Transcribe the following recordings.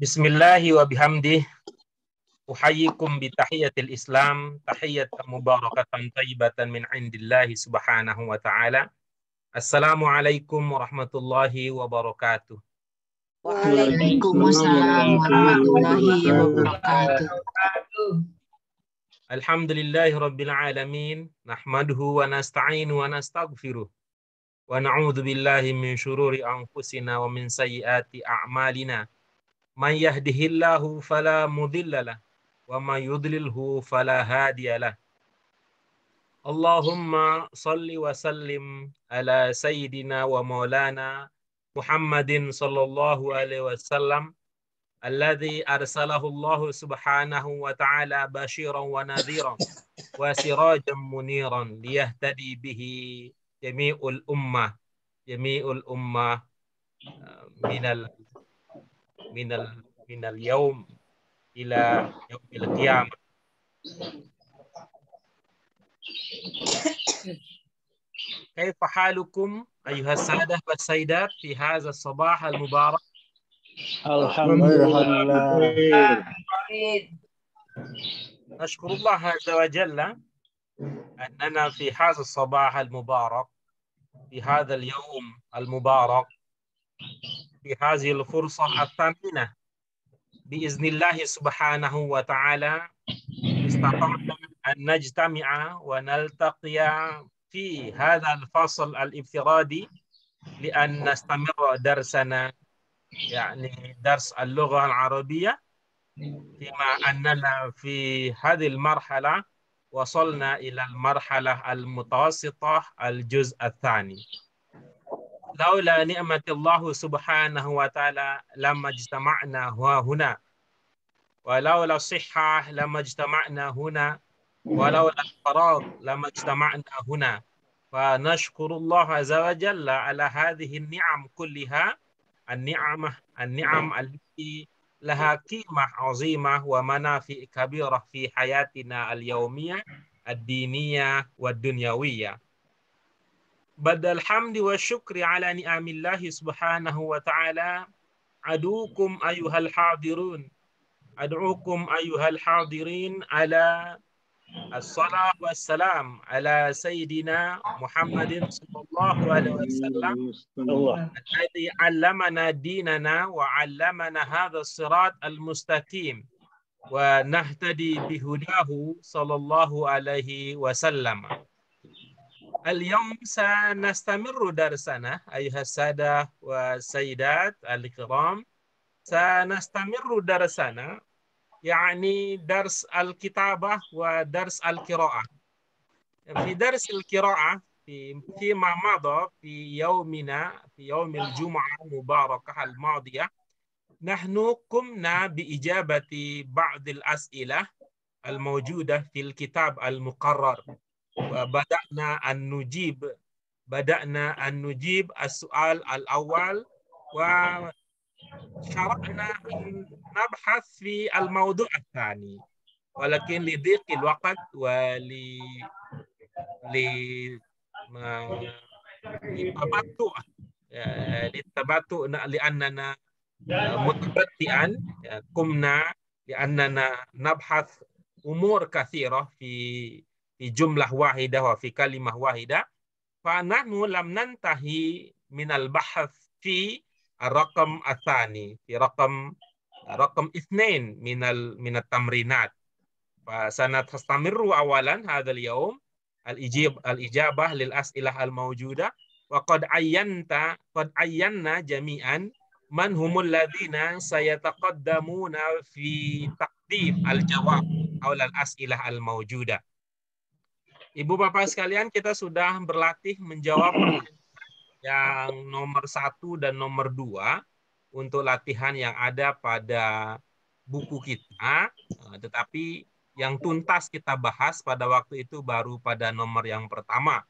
Bismillahi wa bihamdih. Uhayyikum bitahiyatil Islam, tahiyatan mubarakatan tayyibatan min indillahi subhanahu wa ta'ala. Assalamualaikum warahmatullahi wabarakatuh. Waalaikumsalam warahmatullahi wabarakatuh. Alhamdulillahi rabbil alamin. Nahmaduhu wa nasta'inu wa nastaghfiruh. Wa na'udzu billahi min syururi anfusina wa min sayyiati a'malina. Man yahdihillahu fala mudhillalah wa man yudlilhu fala hadiyalah. Allahumma salli wa sallim ala sayyidina wa maulana Muhammadin sallallahu alaihi wasallam alladhi arsalahu Allah subhanahu wa ta'ala bashiran wa nadhiran wa sirajan muniran liyahtadi bihi jami'ul ummah minal minal yaum ila yaumil qiyamah. Kaifa halukum ayuha sadah wa sayyidat fi hadha as-sabah al-mubarak? Alhamdulillah. Nashkurullah azza wa jalla annana fi hadha as-sabah al-mubarak fi hadha al-yawm al-mubarak في هذه الفرصة الثامنة بإذن الله سبحانه وتعالى استطعنا أن نجتمع ونلتقي في هذا الفصل الانفرادي لأن نستمر درسنا يعني درس اللغة العربية فيما أننا في هذه المرحلة وصلنا إلى المرحلة المتوسطة الجزء الثاني. لولا نعمة الله سبحانه وتعالى لما اجتمعنا هنا ولولا الصحة لما اجتمعنا هنا ولولا الفراغ لما اجتمعنا هنا فنشكر الله عز وجل على هذه النعم كلها النعم التي لها قيمة عظيمة ومنافع كبيرة في حياتنا اليومية الدينية والدنيوية. Badal hamdi wa syukri ala ni'amillahi subhanahu wa ta'ala adukum ayuhal hadirun ad'ukum ayuhal hadirin ala as-salam wassalam ala sayyidina Muhammadin sallallahu alaihi wasallam alladhi 'allamana dinana wa 'allamana hadha as-sirat al-mustaqim wa nahtadi bihudahu sallallahu alaihi wasallam. اليوم سنستمر درسنا أيها السادة والسيدات الكرام. سنستمر درسنا يعني درس الكتابة ودرس القراءة. في درس القراءة فيما مضى في يوم الجمعة المباركة الماضية نحن قمنا بإجابة بعض الأسئلة الموجودة في الكتاب المقرر. وبدأنا أن نجيب السؤال الأول وشرعنا أن نبحث في الموضوع الثاني ولكن لضيق الوقت للتبطؤ لأننا متبطئا قمنا لأننا نبحث أمور كثيرة في جملة واحدة وفي كلمة واحدة فنحن لم ننتهي من البحث في الرقم الثاني في رقم 2 من التمرينات. فسنستمر أولا هذا اليوم الإجابة للأسئلة الموجودة وقد عينا جميعا من هم الذين سيتقدمون في تقديم الجواب حول الأسئلة الموجودة. Ibu Bapak sekalian, kita sudah berlatih menjawab yang nomor 1 dan nomor 2 untuk latihan yang ada pada buku kita. Tetapi yang tuntas kita bahas pada waktu itu baru pada nomor yang pertama.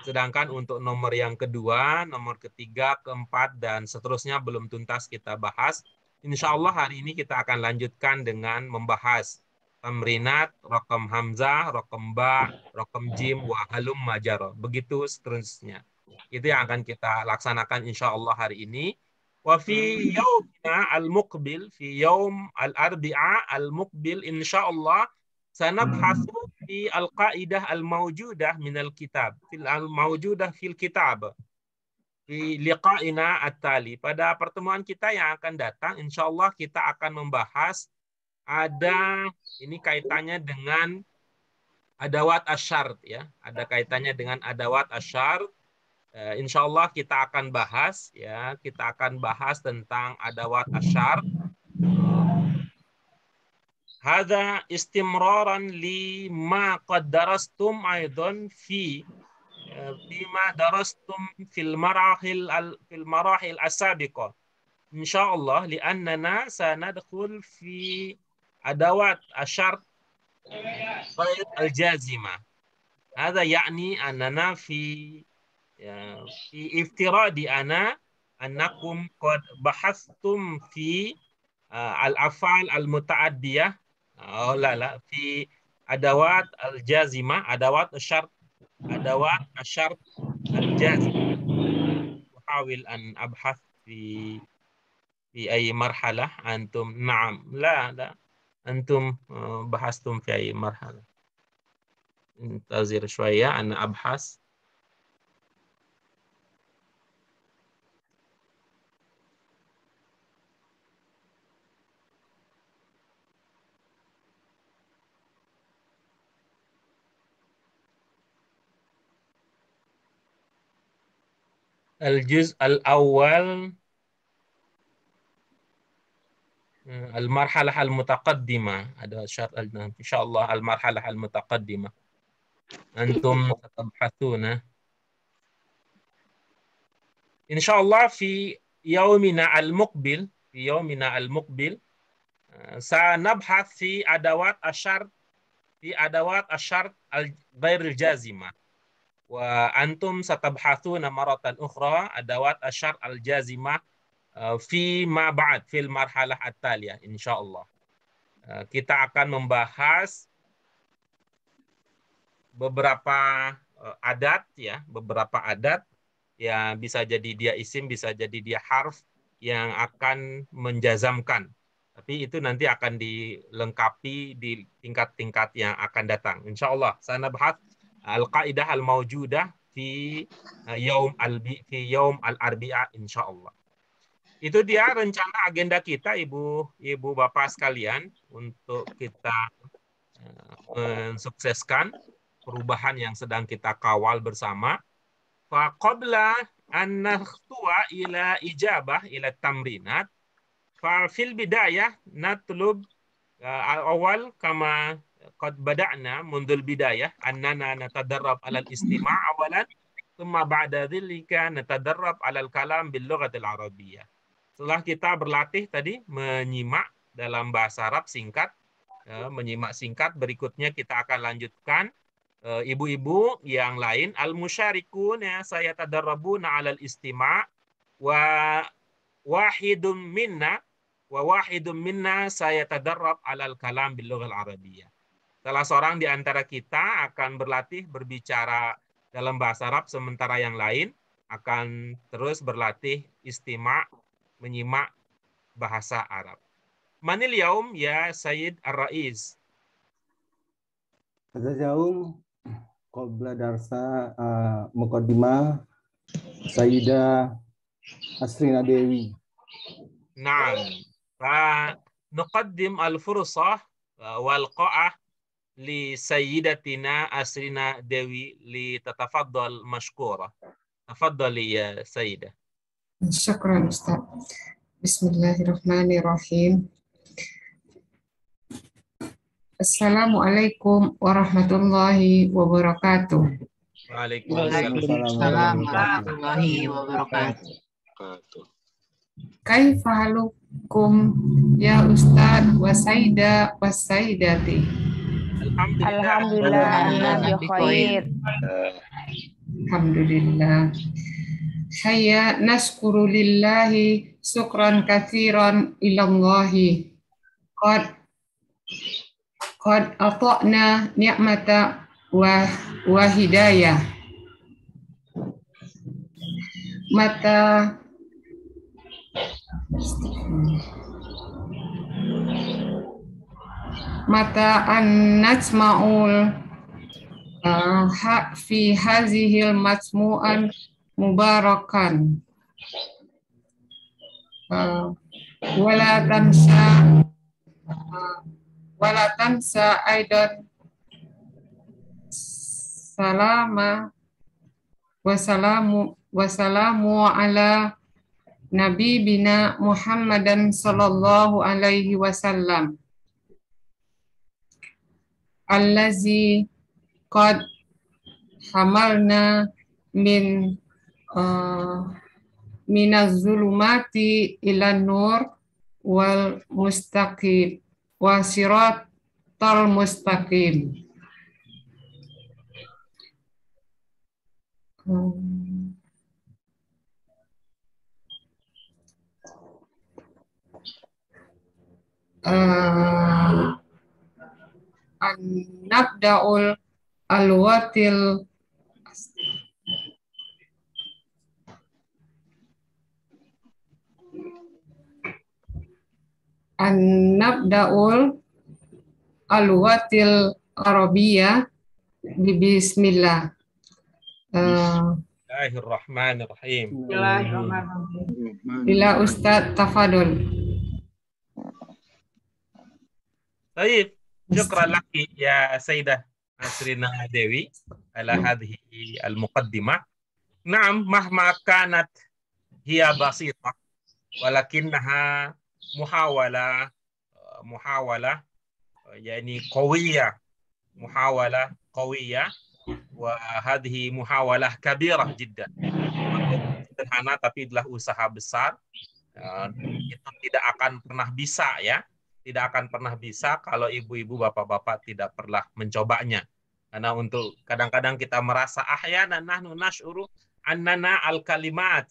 Sedangkan untuk nomor yang kedua, nomor ketiga, keempat, dan seterusnya belum tuntas kita bahas. Insya Allah hari ini kita akan lanjutkan dengan membahas tamrinat, raqam hamzah, raqam ba, raqam jim, wa halum majaro. Begitu seterusnya. Itu yang akan kita laksanakan insya Allah hari ini. Wa fi yaumina al-muqbil, fi yaum al-arbi'a al-muqbil insyaallah sanabhathu fi al-qaidah al-mawjudah min al-kitab, fil al-mawjudah fil kitab. Di liqa'ina at-tali. Pada pertemuan kita yang akan datang, insyaallah kita akan membahas ada ini kaitannya dengan adawat asyart ya. Ada kaitannya dengan adawat asyart. Insyaallah kita akan bahas ya, kita akan bahas tentang adawat asyart. Hadza istimraran li ma qad darastum aidan فيما درستم في المراحل السابقة إن شاء الله لأننا سندخل في أدوات الشرط غير الجازمة. هذا يعني أننا في افتراض أنكم قد بحثتم في الأفعال المتعدية لا في أدوات الجازمة، أدوات الشرط الجازم. أحاول أن أبحث في أي مرحلة أنتم. نعم لا أنتم بحثتم في أي مرحلة. انتظر شوية أنا أبحث. الجزء الأول المرحلة المتقدمة، هذا شرط إن شاء الله المرحلة المتقدمة أنتم ستبحثون إن شاء الله في يومنا المقبل سنبحث في أدوات الشرط غير الجازمة، وأنتم ستبحثون مرة أخرى أدوات الشرط الجازمة فيما بعد في المرحلة التالية إن شاء الله. Kita akan membahas beberapa adat ya, beberapa adat yang bisa jadi dia isim, bisa jadi dia harf yang akan menjazamkan. Tapi itu nanti akan dilengkapi di tingkat-tingkat yang akan datang. Insyaallah. Sanabhat al-qaidah al-mawjudah fi yaum al-arbi'a insyaallah. Itu dia rencana agenda kita Ibu Bapak sekalian untuk kita mensukseskan perubahan yang sedang kita kawal bersama. Fa qabla an nakhtuwa ila ijabah ila tamrinat fa fil bidayah natlub awal kama qad bada'na mundul bidayah annana natadarrab ala al-istima' awalan thumma ba'da dhalika natadarrab ala al-kalam bil lughatil arabiyyah. Setelah kita berlatih tadi menyimak dalam bahasa Arab singkat, menyimak singkat, berikutnya kita akan lanjutkan ibu-ibu yang lain al-musyarikun ya saya tadarrabuna 'alal istima' wa wahidun minna saya tadarrab 'alal kalam bil lughal arabiyyah. Salah seorang di antara kita akan berlatih berbicara dalam bahasa Arab sementara yang lain akan terus berlatih istima' menyimak bahasa Arab. Manil yaum ya Sayyid Ar-Rais? Hadza yaum qabla darsa muqaddimah Sayyidah Asrina Dewi. Naam. Fa nuqaddim al-fursah wal qa'ah li sayyidatina Asrina Dewi li tatafaddal mashkura. Tafaddali ya Sayyidah. Syukran Ustaz. Bismillahirrahmanirrahim. Assalamualaikum warahmatullahi wabarakatuh. Waalaikumsalam warahmatullahi wabarakatuh. Kaifa halukum ya Ustaz wa Sayyidah wa Sayyidati? Alhamdulillah bi khair. Alhamdulillah. Hayya naskuru lillahi syukran katsiran ilallahi qad ata'na ni'mata wa hidayah Mata an-najma'ul fi hazihil majmu'an mubarakan. Wala tansa aidan wassalamu ala Nabi bina Muhammadan sallallahu alaihi wasallam allazi qad hamalna minaz zulumati ilan nur wal mustaqim wasiratal mustaqim. An-nabda'ul alwatil arabiyah bismillah. Bismillahirrahmanirrahim. Bila Ustaz tafadhol. Baik, syukran laki ya Sayyidah Asrina Dewi ala hadhihi al-muqaddimah. Naam, mahma kanat hiya basitah walakinnaha muhawala yani qawiyah, muhawalah qawiyah wa hadhihi muhawalah kabirah jiddan. Sederhana tapi adalah usaha besar. Itu tidak akan pernah bisa ya. Tidak akan pernah bisa kalau ibu-ibu, bapak-bapak tidak pernah mencobanya. Karena untuk kadang-kadang kita merasa ahyanan nahnu nash'uru annana al-kalimat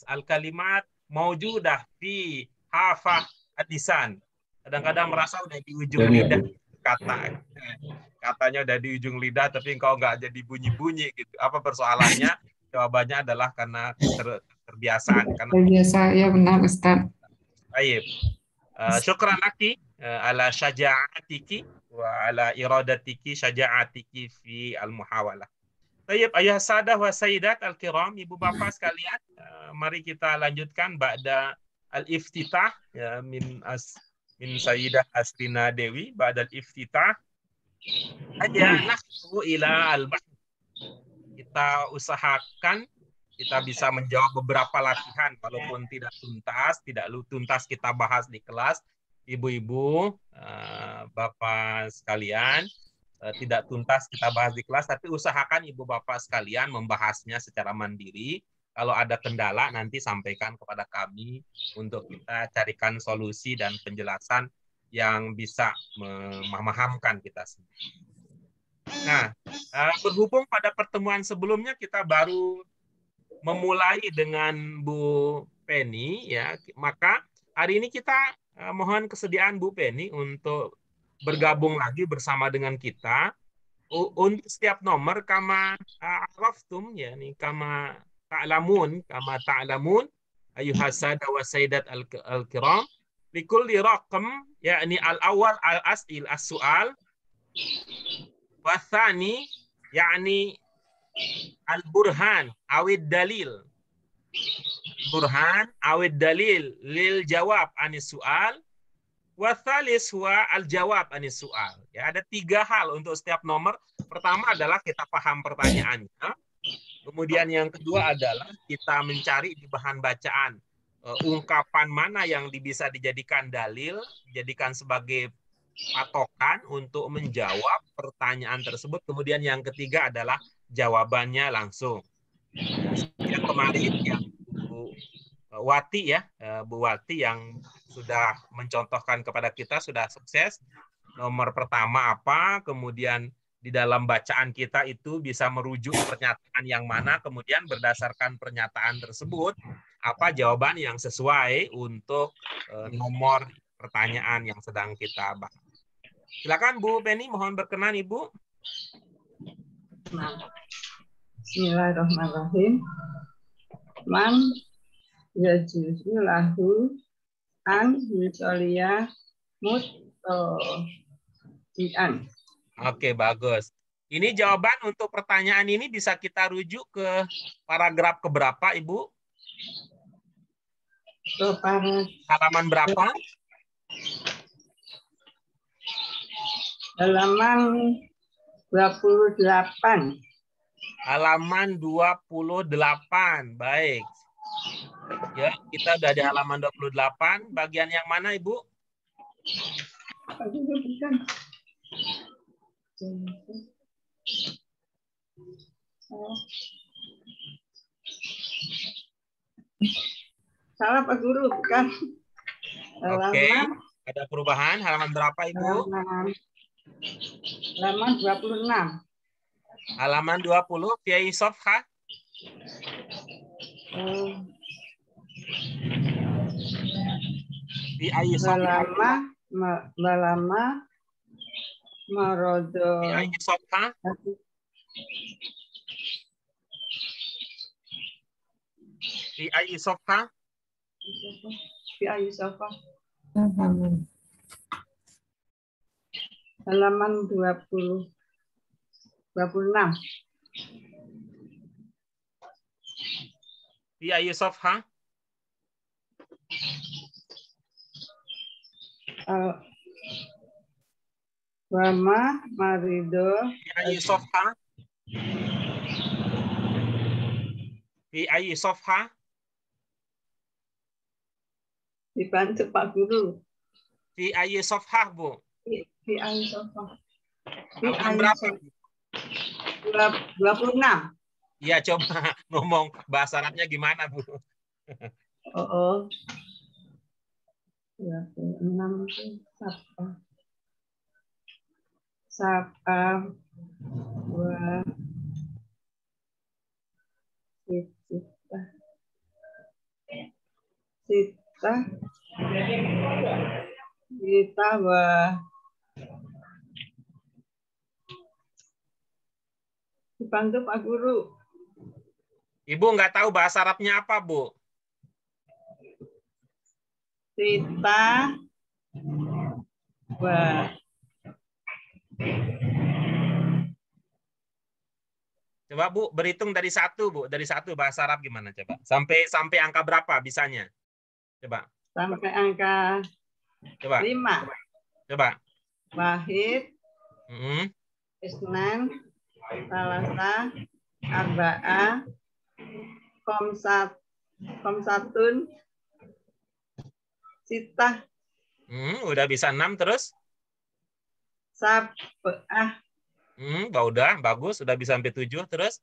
maujudah fi hafah ad-lisan. Kadang-kadang merasa udah di ujung lidah katanya udah di ujung lidah tapi engkau nggak jadi bunyi-bunyi gitu. Apa persoalannya? Jawabannya adalah karena terbiasaan. Terbiasa, ya benar Ustaz. Baik. Syukran laki ala syaja'atiki wa ala iradatiki syaja'atiki fi al-muhawalah. Baik, ayah sadah wa sayyidat al-kiram, ibu bapak sekalian, mari kita lanjutkan ba'da al-iftitah ya, min Sayyidah Asrina Dewi ba'da al-iftitah aja nahsu ila al-bahth. Kita usahakan kita bisa menjawab beberapa latihan walaupun tidak tuntas kita bahas di kelas. Ibu-ibu, bapak sekalian, tidak tuntas kita bahas di kelas, tapi usahakan ibu bapak sekalian membahasnya secara mandiri. Kalau ada kendala nanti sampaikan kepada kami untuk kita carikan solusi dan penjelasan yang bisa memahamkan kita semua. Nah, berhubung pada pertemuan sebelumnya kita baru memulai dengan Bu Penny ya, maka hari ini kita mohon kesediaan Bu Penny untuk bergabung lagi bersama dengan kita untuk setiap nomor kama araftum ya nih kama ta'lamun ayuhas sada wa sayyidat al-kiram likulli raqam yakni al-awwal al-as'il as-su'al wa tsani yakni al-burhan awid dalil lil jawab anis su'al wa tsalis huwa al-jawab anis su'al. Ya, ada 3 hal untuk setiap nomor. Pertama adalah kita paham pertanyaannya. Kemudian yang kedua adalah kita mencari di bahan bacaan ungkapan mana yang bisa dijadikan dalil, dijadikan sebagai patokan untuk menjawab pertanyaan tersebut. Kemudian yang ketiga adalah jawabannya langsung. Yang kemarin yang Bu Wati ya, Bu Wati yang sudah mencontohkan kepada kita sudah sukses. Nomor pertama apa, kemudian di dalam bacaan kita itu bisa merujuk pernyataan yang mana, kemudian berdasarkan pernyataan tersebut apa jawaban yang sesuai untuk nomor pertanyaan yang sedang kita bahas. Silakan Bu Penny, mohon berkenan Ibu. Bismillahirrahmanirrahim. Man yajuzu lahu an misalnya dian. Oke, bagus. Ini jawaban untuk pertanyaan ini bisa kita rujuk ke paragraf keberapa, Ibu? Halaman berapa? Halaman 28. Halaman 28. Baik. Ya, kita udah di halaman 28. Bagian yang mana, Ibu? Salah Pak Guru, bukan. Oke. Ada perubahan. Halaman berapa, Ibu? Halaman 26. Halaman 20. Fi Sofha. Fi ayi Sofha. Balama Marodo. Fi ayi Sofha. Fi ayi Sofha. Fi ayi Sofha. Halaman 26. Fi ayi Sofha. Wama Marido. Fi ayi Sofha. Fi ayi Sofha. Dibantu Pak Guru. Fi ayi Sofha, Bu. Fi ayi Sofha. Fi Halaman ayi berapa? 26. Iya, coba ngomong bahasa Arabnya gimana, Bu? Oh. 26 itu Sapa. Sapa. Wa. Sita. Sita wa. Dibantu Pak Guru. Ibu nggak tahu bahasa Arabnya apa, Bu? Sita wa. Coba Bu berhitung dari 1, Bu. Dari 1 bahasa Arab gimana coba? Sampai angka berapa bisanya? Coba. Sampai angka 5. Coba. Wahid. Isnan. Salasa. Arba'a. Komsatun. Sitah. Udah bisa 6 terus? Sab'ah. Udah, bagus. Udah bisa sampai 7 terus?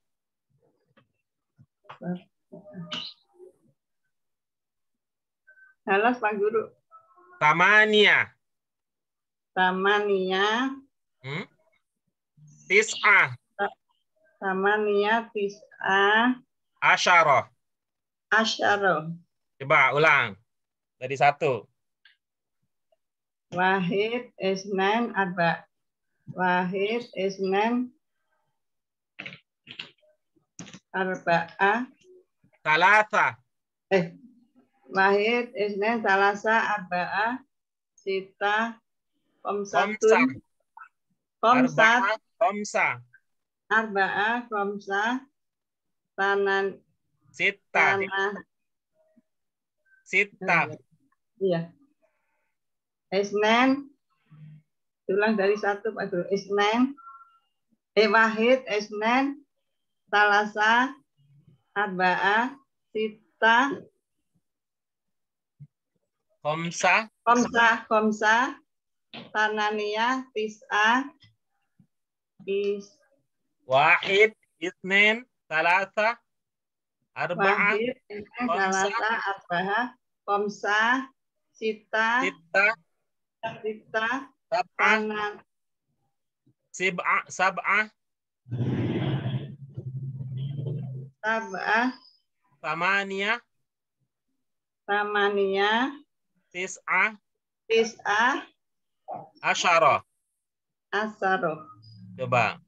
Halas Pak Guru. Tamania. Tis'ah. Tamania tis'ah. Asyarah. Coba ulang. Dari 1. Wahid, isnan, arba. Wahid, isnan, arba'ah. Salasa. Wahid, isnan, salasa, arba'ah. Sita, komsatun. Komsa. Arba'ah, komsa. Tanan. Sita. Iya. Isnan. Ulang dari 1 Pak Guru. Isnan. Wahid, isnan. Salasa. Arba'ah. Sita. Komsa. Tananiyah. Tis'ah. Wahid, isnin, salasa. Arba'ah. Wahid, isnan, salasa. Arba'ah. Komsa. Sita. Sab'ah. Tamaniyah. Tis'ah. Asyarah. Coba.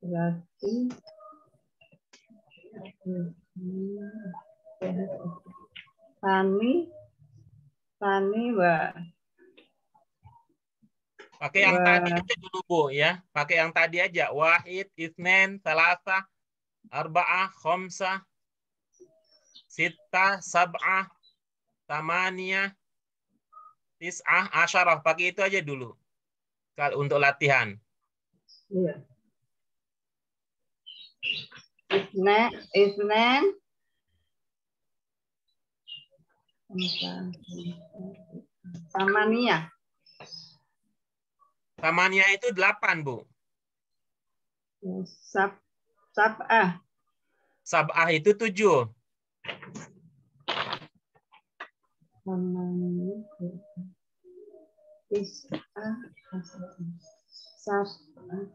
Berarti Tani wa. Pakai yang tadi aja dulu, Bu, ya. Pakai yang tadi aja. Wahid, itsnain, salasah, arba'ah, khamsah, sittah, sab'ah, tamaniyah, tis'ah, asyarah. Pakai itu aja dulu. Kalau untuk latihan. Iya. Isnen. Tamaniyah. Tamaniyah itu 8, Bu. Sab'ah. Sab'ah itu 7. Tis'ah. Sab'ah.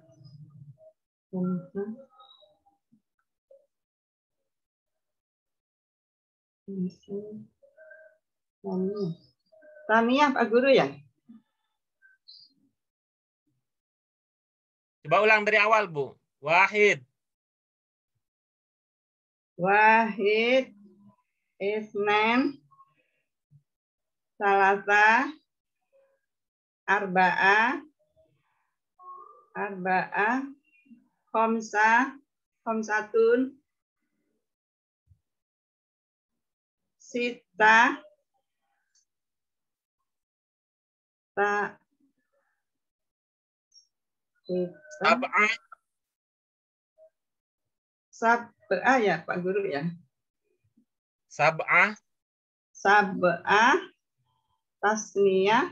Taniyah Pak Guru ya? Coba ulang dari awal, Bu. Wahid. Wahid, isnen, salasa, arba'ah, khamsatun, sita, sab'ah ya Pak Guru ya. Sab'ah, taniyah,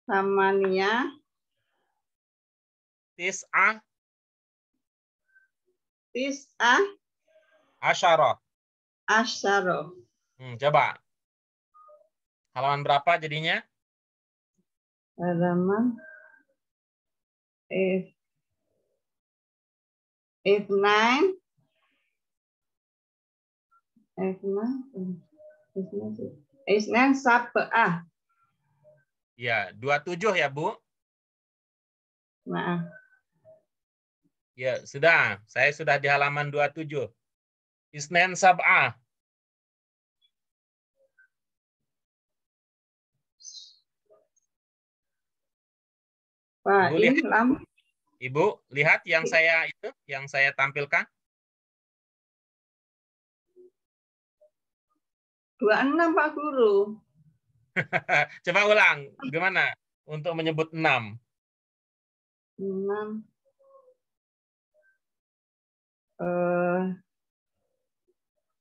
tamaniyah, tis'ah, asyarah. Coba. Halaman berapa jadinya? Halaman F9 sab'ah. Ya, 27 ya, Bu. Nah, Ya, sudah. Saya sudah di halaman 27. Isnen sab'ah. fa'in lam. Ibu, lihat yang saya tampilkan. 26 Pak Guru. Coba ulang. Gimana untuk menyebut 6? 6.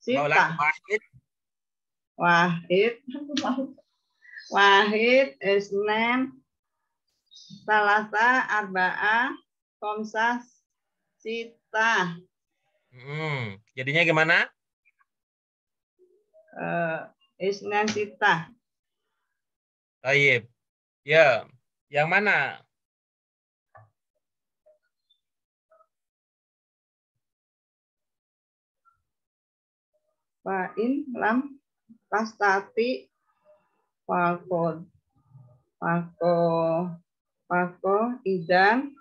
Coba ulang. Wahid, isnen, salasa, arba'ah, khamsah, sita. Jadinya gimana? Isnen sita. Baik. Ya. Yang mana? Fa'in lam pastati Fako idan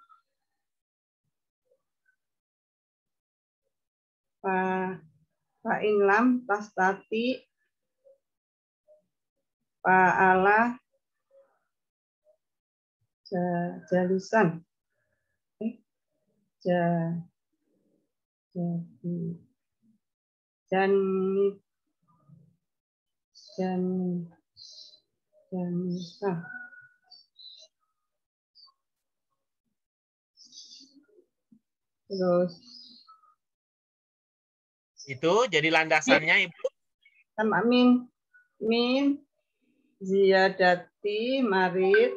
fa'in lam pastati fa'ala jalisan terus itu jadi landasannya, Ibu. Sama min ziyadati marid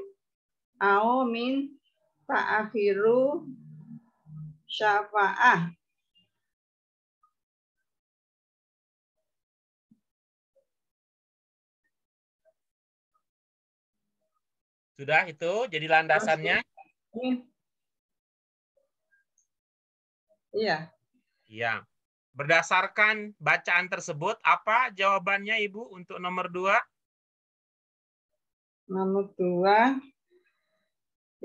au min ta'akhiru syafa'ah. Sudah itu jadi landasannya? Iya. Iya. Berdasarkan bacaan tersebut, apa jawabannya, Ibu, untuk nomor 2? Nomor 2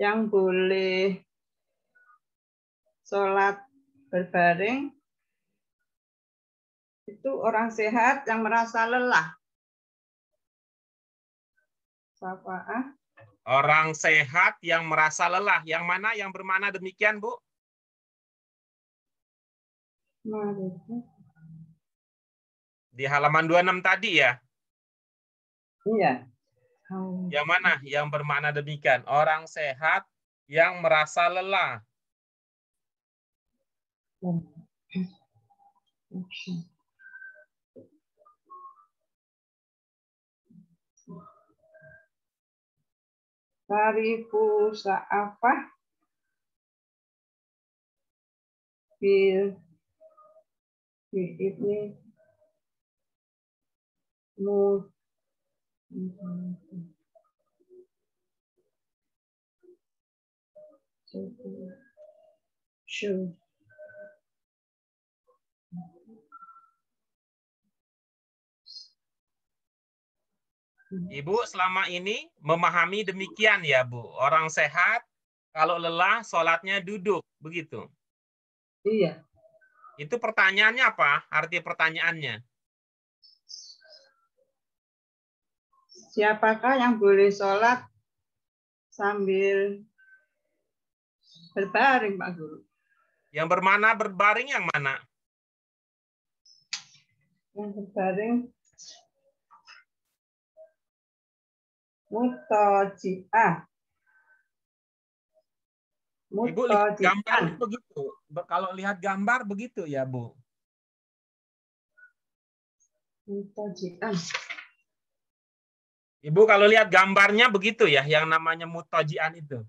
yang boleh sholat berbaring itu orang sehat yang merasa lelah. Safa'ah. Orang sehat yang merasa lelah. Yang mana yang bermakna demikian, Bu? Di halaman 26 tadi ya? Iya. Yang mana yang bermakna demikian? Orang sehat yang merasa lelah. Tarifu sa'afah bil ini mu Ibu selama ini memahami demikian ya, Bu. Orang sehat kalau lelah sholatnya duduk, begitu. Iya. Itu pertanyaannya apa? Arti pertanyaannya. Siapakah yang boleh sholat sambil berbaring, Pak Guru? Yang bermana berbaring yang mana? Yang berbaring mutaji'ah. Ibu lihat gambar begitu. Kalau lihat gambar begitu ya, Bu. Mutaji'ah. Ibu kalau lihat gambarnya begitu ya, yang namanya mutaji'an itu.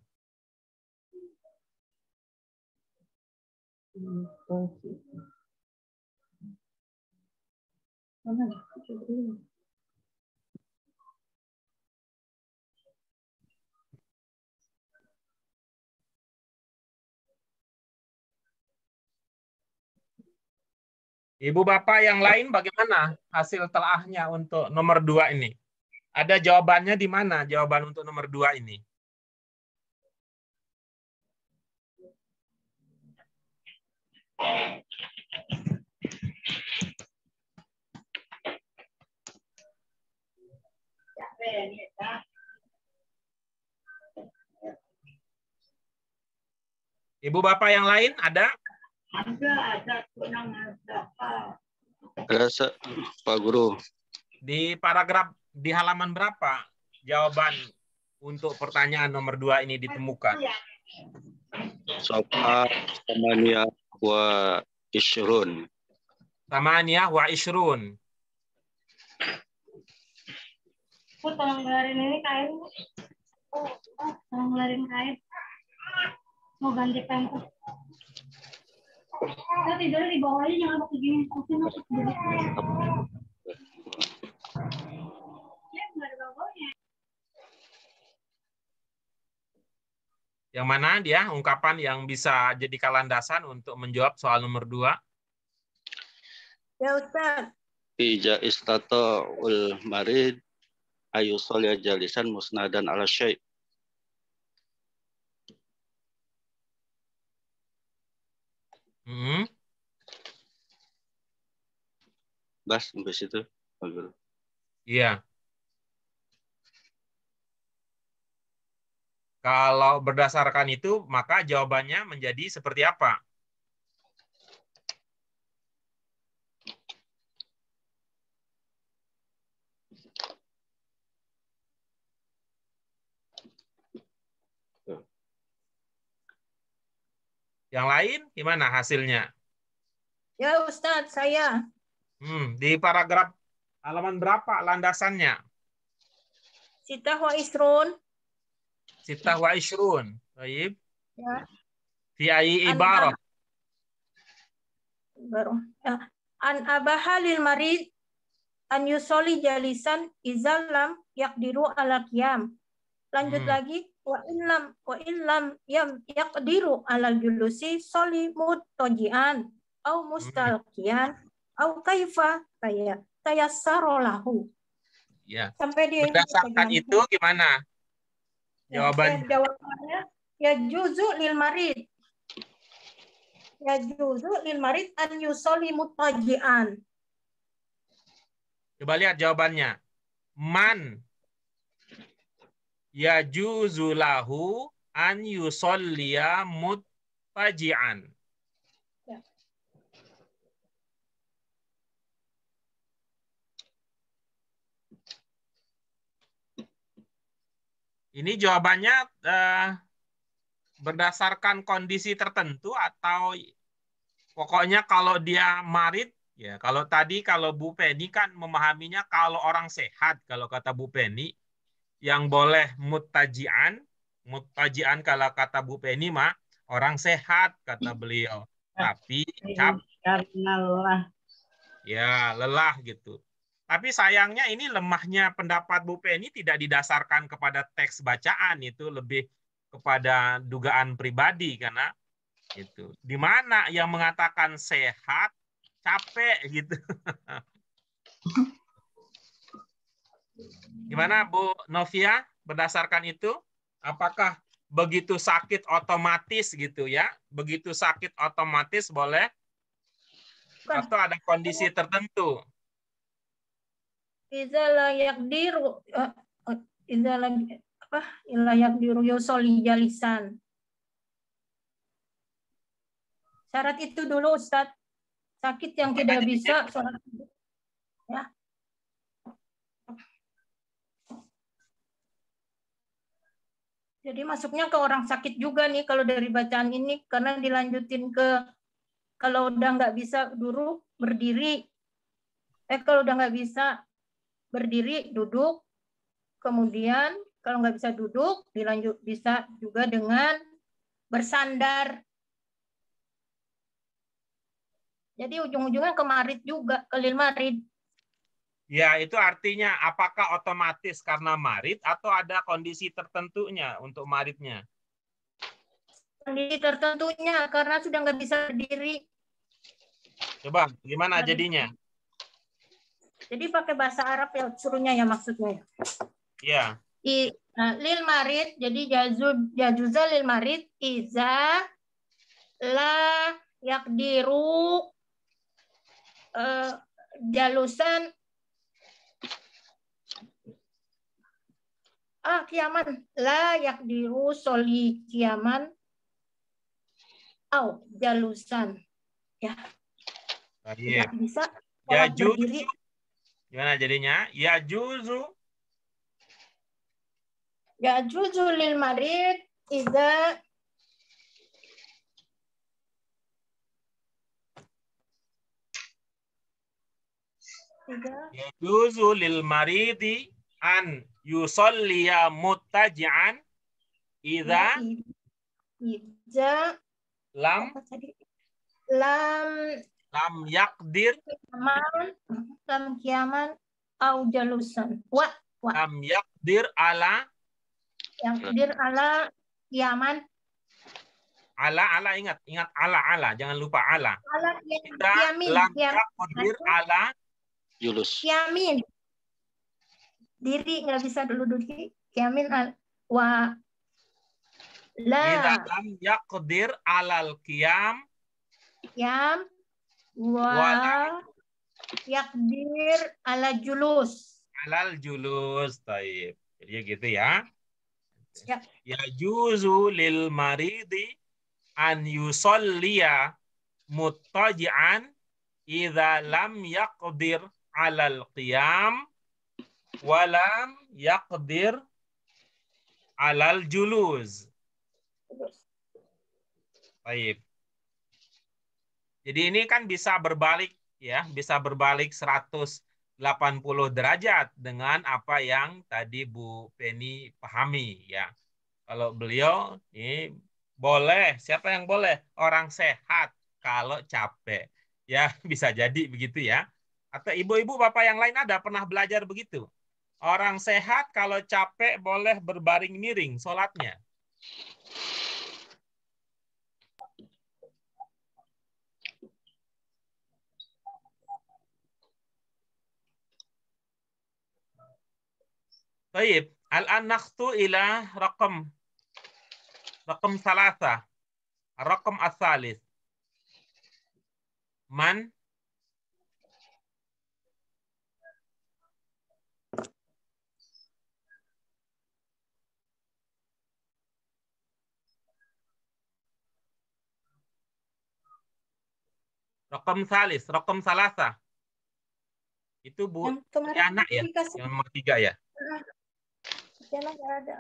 Ibu Bapak yang lain bagaimana hasil telaahnya untuk nomor 2 ini? Ada jawabannya di mana jawaban untuk nomor 2 ini? Ibu Bapak yang lain ada? Ada. Ada, Pak Guru. Di paragraf di halaman berapa jawaban untuk pertanyaan nomor 2 ini ditemukan? Sofa Samaniyah wa Ishrun. Samaniyah wa Ishrun. Tolong ngelarin ini kain. Tolong ngelarin kain. Mau ganti pempes. Kita tidur di bawah aja, jangan pakai gini. Yang mana dia ungkapan yang bisa jadi landasan untuk menjawab soal nomor 2? Ya Ustaz. Ija istata ul marid ayu solya jalisan musnadan ala syai'. Bas, sampai situ, Pak Guru. Iya. Kalau berdasarkan itu, maka jawabannya menjadi seperti apa? Yang lain gimana hasilnya? Ya Ustaz, saya. Di paragraf halaman berapa landasannya? Sitah wa Isrun. Sitah wa Ishrun. Baik. Ya. Fi ayyi ibarah. Baru. An abahalil marid an yusoli jalisan izalam yakdiru ala qiyam. Lanjut lagi. Wa illam yaqdiru ala julusi soli muttaji'an au mustalqiyan au kaifa tayassara lahu. Ya. Sampai di berdasarkan itu gimana? Jawabannya. Jawabannya ya juzu lil marid. yajuzu lil marid an yusolli muttaji'an. Coba lihat jawabannya. Man yajuzu lahu an yusolliya muttaji'an. Ya. Ini jawabannya berdasarkan kondisi tertentu atau pokoknya kalau dia marid, ya kalau tadi kalau Bu Penny kan memahaminya kalau orang sehat, kalau kata Bu Penny, yang boleh muttaji'an kalau kata Bu Penny mah orang sehat kata beliau. Tapi Karena lelah. ya lelah gitu. Tapi sayangnya ini lemahnya pendapat Bu Penny tidak didasarkan kepada teks bacaan, itu lebih kepada dugaan pribadi karena itu. Di mana yang mengatakan sehat capek gitu. Gimana Bu Novia berdasarkan itu? Apakah begitu sakit otomatis gitu ya? Begitu sakit otomatis boleh? Bukan. Atau ada kondisi tertentu? Iza la yaqdiru iza la yaqdiru yusolli jalisan. Syarat itu dulu Ustaz. Sakit yang tidak bisa sholat. Ya. Jadi masuknya ke orang sakit juga nih kalau dari bacaan ini, karena dilanjutin ke kalau udah nggak bisa duduk berdiri, kalau udah nggak bisa berdiri duduk, kemudian kalau nggak bisa duduk dilanjut bisa juga dengan bersandar. Jadi ujung-ujungnya ke marid juga, ke lil marid. Ya, itu artinya apakah otomatis karena marid atau ada kondisi tertentunya untuk maridnya? Kondisi tertentunya karena sudah nggak bisa berdiri. Coba, gimana jadinya? Jadi pakai bahasa Arab ya suruhnya ya maksudnya. Ya. Lil marid, jadi jajuza lil marid iza la yakdiru jalusan kiaman la yakdiru soli kiaman au jalusan ya. Tidak bisa Ya berdiri. Gimana jadinya? Ya juzu Lil marid iza ya juzu lil maridi an yusolliya muttaji'an idza lam yakdir lam kiaman au jalusan lam yakdir ala kiaman ala ingat ala jangan lupa ala kiamin lam yakdir ala julus kiamin diri nggak bisa dulu diri kiamin wa idza la lam yakdir alal qiyam wa yakdir alal julus. Taib. Jadi gitu ya. Ya. Ya juzu lil maridi an yusolliya muttaji'an idza lam yaqdir alal qiyam wa lam yaqdir alal julus. Baik. Jadi ini kan bisa berbalik ya, bisa berbalik 180 derajat dengan apa yang tadi Bu Penny pahami ya. Kalau beliau ini boleh, siapa yang boleh? Orang sehat kalau capek. Ya, bisa jadi begitu ya. Atau ibu-ibu bapak yang lain ada pernah belajar begitu? Orang sehat kalau capek boleh berbaring miring sholatnya. Baik, al-an nakhtu ila raqam 3, raqam ats-tsalits. Man? Rokom salis, rokom salasa. Itu Bu, Yang kemarin anak ya? dikasih. Yang nomor 3 ya? Yang nggak ada.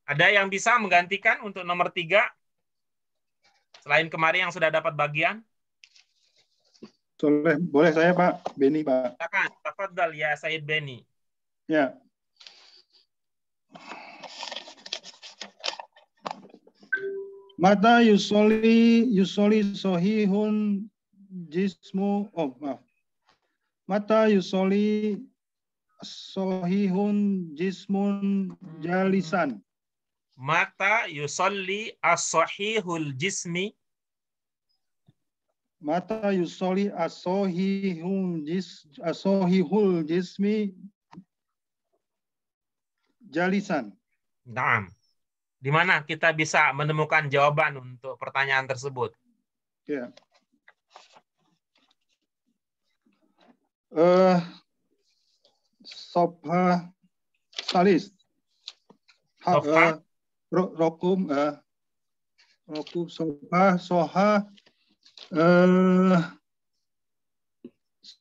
Ada yang bisa menggantikan untuk nomor 3? Selain kemarin yang sudah dapat bagian? Boleh saya Pak, Beni Pak. Silakan, tafadhal ya Said Beni. Ya. Mata yusoli sohihun jismu, oh maaf. Mata yusoli sohihun jismun jalisan. Mata yusolli as-sahihul jismi. Mata yusoli asohihul jismi jalisan. Naam. Di mana kita bisa menemukan jawaban untuk pertanyaan tersebut? Ya. Sobha salis. Sofha? Rokum sobha soha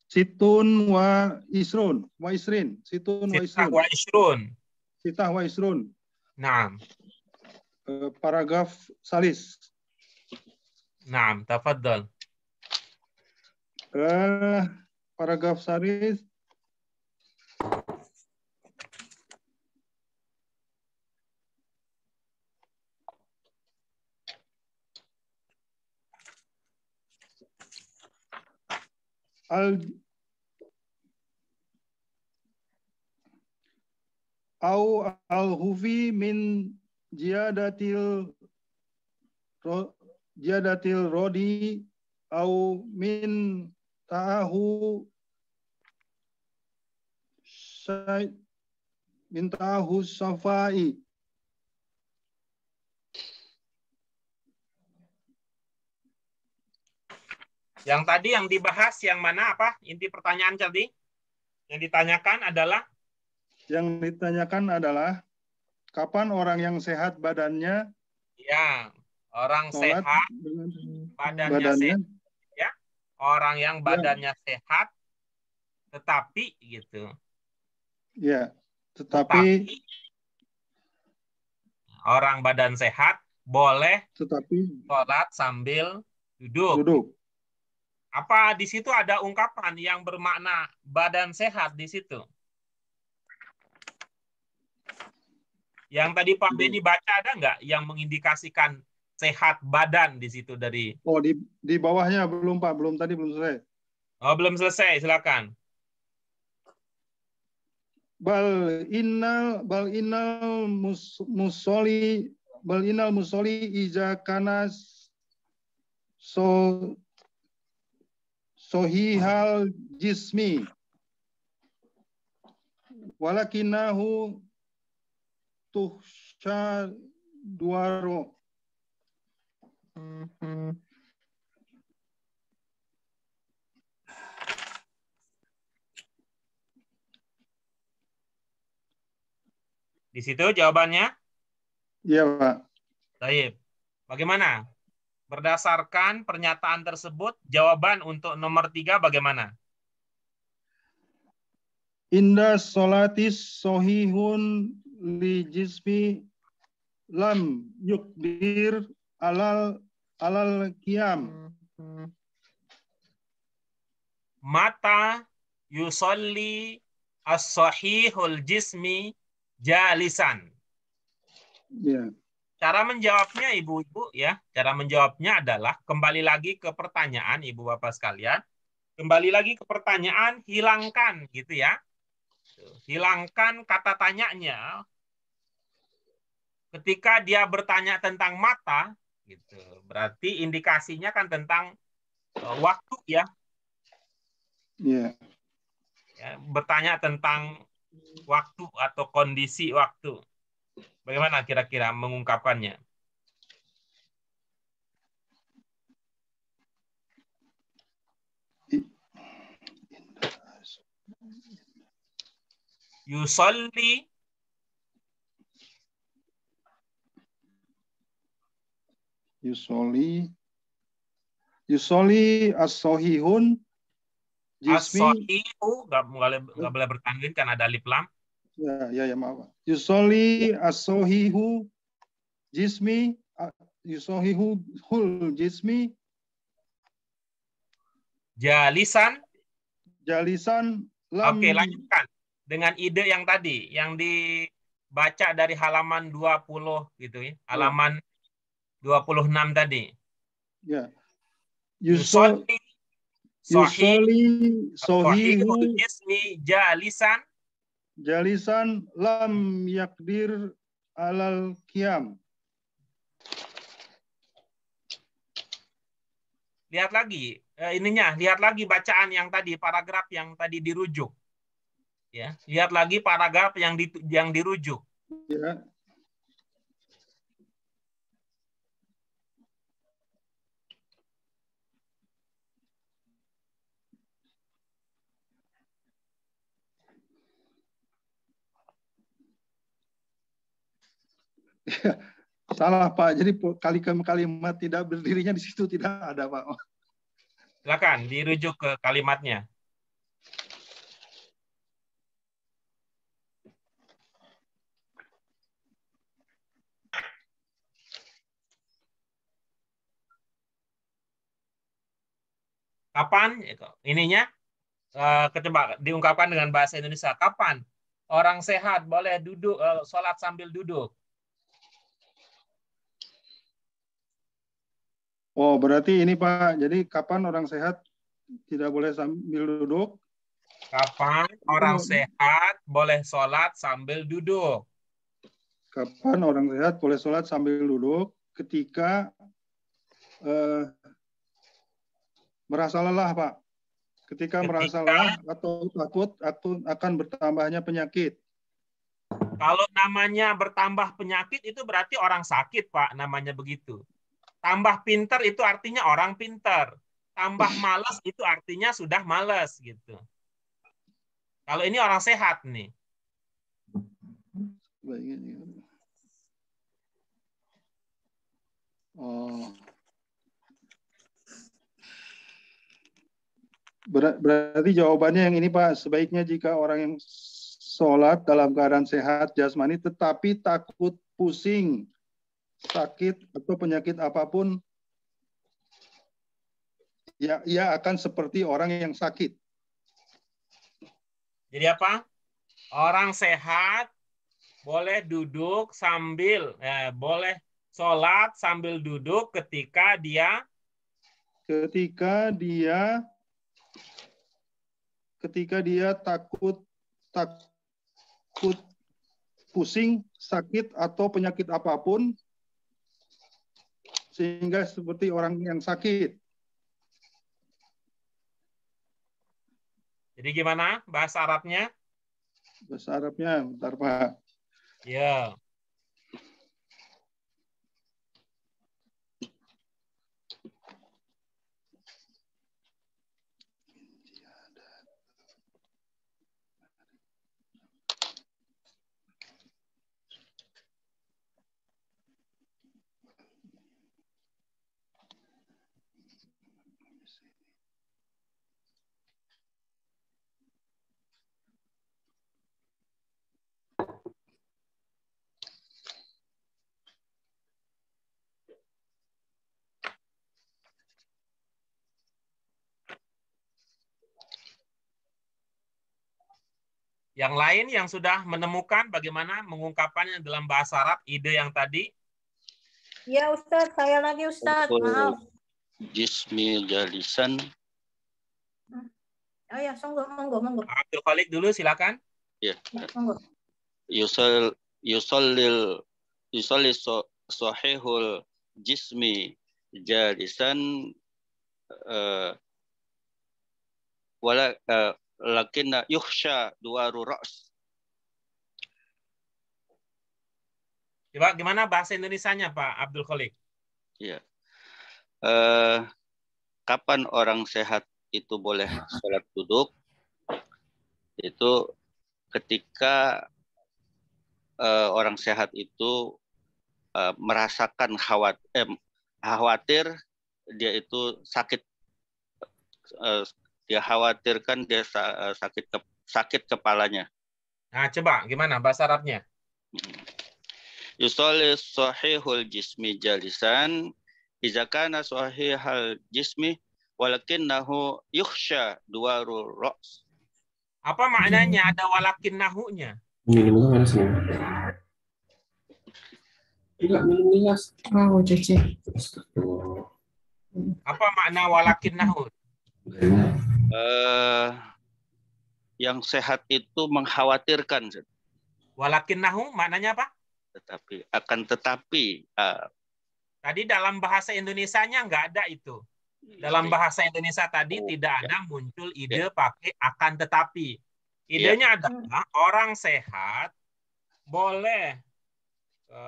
situn wa isrun wa isrin situn wa Sitah isrun wa ishrun. sitah wa isrun. Naam. Paragraf salis. Naam, tafadhal. Paragraf salis. Al-hufi min jiyadatil rodi au min ta'ahu safai. Yang tadi yang dibahas yang mana apa? Inti pertanyaan tadi? Yang ditanyakan adalah? Yang ditanyakan adalah kapan orang yang sehat badannya? Ya, orang sehat badannya sehat. Ya, orang yang badannya sehat tetapi gitu. Ya, tetapi orang badan sehat boleh tetapi sholat sambil duduk. Apa di situ ada ungkapan yang bermakna badan sehat di situ? Yang tadi Pak Beni baca ada nggak yang mengindikasikan sehat badan di situ dari? Oh, di bawahnya belum Pak, belum selesai. Oh, belum selesai, silakan. Bal innal musoli iza kanas sohihal jismi walakinahu tuhsha duaro. Di situ jawabannya? Iya, Pak. Baik. Bagaimana? Berdasarkan pernyataan tersebut, jawaban untuk nomor 3 bagaimana? Inda solatis sohihun li jismi lam yukdir alal qiyam. Mata yusolli as-sahihul jismi jalisan. Ya. Cara menjawabnya Ibu-ibu ya, cara menjawabnya adalah kembali lagi ke pertanyaan Ibu Bapak sekalian. Kembali lagi ke pertanyaan, hilangkan gitu ya. Hilangkan kata tanyanya. Ketika dia bertanya tentang mata gitu. Berarti indikasinya kan tentang waktu ya. Iya. Ya, bertanya tentang waktu atau kondisi waktu. Bagaimana kira-kira mengungkapkannya? Yusolli. Yusoli as-sohihun jismi. As-sohihu nggak boleh bertanwin kan ada alif lam. Ya maaf. Yusoli as-sohihu jismi. Yusohihu hul jismi. Jalisan. Lam. Oke, lanjutkan dengan ide yang tadi yang dibaca dari halaman 20 gitu ya. Halaman 26 tadi. Ya. Yusolli sohihu jismi jalisan lam yakdir alal qiyam. Lihat lagi lihat lagi bacaan yang tadi, paragraf yang tadi dirujuk. Ya, lihat lagi paragraf yang dirujuk. Ya. Salah Pak, jadi kalimat tidak berdirinya di situ tidak ada Pak. Silakan dirujuk ke kalimatnya. Kapan ininya coba diungkapkan dengan bahasa Indonesia. Kapan orang sehat boleh duduk sholat sambil duduk? Oh, berarti ini Pak. Jadi kapan orang sehat tidak boleh sambil duduk? Kapan orang sehat boleh sholat sambil duduk? Kapan orang sehat boleh sholat sambil duduk? Ketika merasa lelah, Pak. Ketika merasa lelah atau takut akan bertambahnya penyakit. Kalau namanya bertambah penyakit itu berarti orang sakit, Pak. Namanya begitu. Tambah pinter itu artinya orang pinter. Tambah malas itu artinya sudah malas gitu. Kalau ini orang sehat nih. Oh. Berarti jawabannya yang ini Pak, sebaiknya jika orang yang sholat dalam keadaan sehat jasmani tetapi takut pusing, sakit atau penyakit apapun, ya ia akan seperti orang yang sakit. Jadi apa? Orang sehat boleh duduk sambil boleh sholat sambil duduk ketika dia takut pusing, sakit atau penyakit apapun, sehingga seperti orang yang sakit. Jadi gimana bahasa Arabnya? Bahasa Arabnya, bentar Pak. Ya. Yang lain yang sudah menemukan bagaimana mengungkapkannya dalam bahasa Arab, ide yang tadi? Ya Ustaz, saya lagi Ustaz, maaf. Jismi jalisan. Oh ya, monggo. Abdul Khalik dulu, silakan. Ya. Monggo. Yusalli sahihul jismi jalisan lakinna yukhsha duwaru ra's. Coba gimana bahasa Indonesianya Pak Abdul Khalik? Ya. Kapan orang sehat itu boleh sholat duduk? Itu ketika orang sehat itu merasakan khawatir dia itu sakit, dia khawatirkan dia sakit kepalanya. Nah, coba gimana bahasa Arabnya? Yusolli sahihul jismi jalisan idza kana sahihal jismi walakinnahu yukhsha duwarul ra's. Apa maknanya? Ada walakin nahunya. Wow, Cici. Apa makna walakin nahu? Yang sehat itu mengkhawatirkan. Walakin nahu maknanya apa? Tetapi. Tadi dalam bahasa Indonesianya nggak ada itu. Dalam bahasa Indonesia tadi tidak ada muncul ide pakai akan tetapi. Idenya adalah orang sehat boleh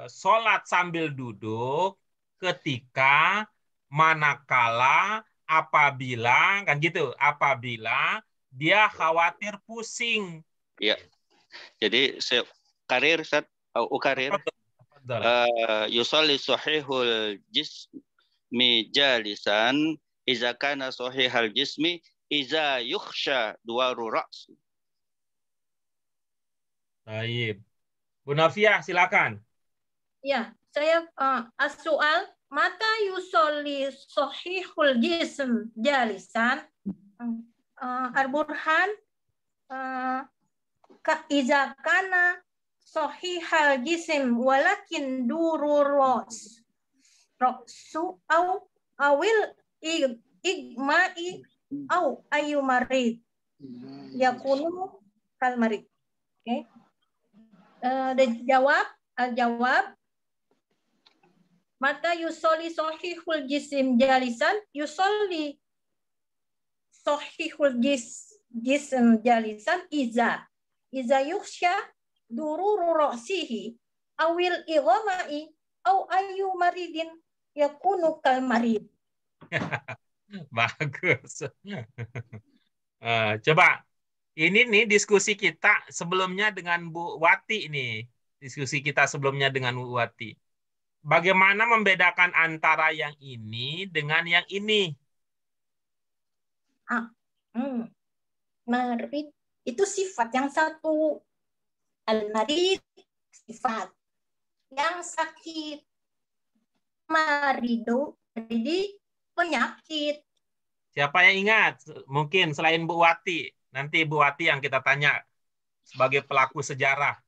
sholat sambil duduk ketika manakala apabila kan gitu, apabila dia khawatir pusing. Iya. Jadi karir yusolli sahihul jismi jalisan iza kana sahihal jismi iza yukhsha duwaru ra's. Baik. Bu Nafiah, silakan. Ya, saya as-soal mata yusolli sahihul jism jalisan al-burhan iza kana sahihal jism walakin durur ra'su awil igma'i au ayu marid yakunu kal marid. Oke. Al-jawab mata yusolli sahihul jism jalisan yusolli sahihul jism jalisan iza yukhsha dururu ra'sihi awil ighamai au ayu maridin yakunu kal marid. Bagus. Coba ini nih diskusi kita sebelumnya dengan Bu Wati nih. Diskusi kita sebelumnya dengan Bu Wati. Bagaimana membedakan antara yang ini dengan yang ini? Marid itu sifat yang satu. Al-marid sifat. Yang sakit. Marido jadi penyakit. Siapa yang ingat? Mungkin selain Bu Wati. Nanti Bu Wati yang kita tanya sebagai pelaku sejarah.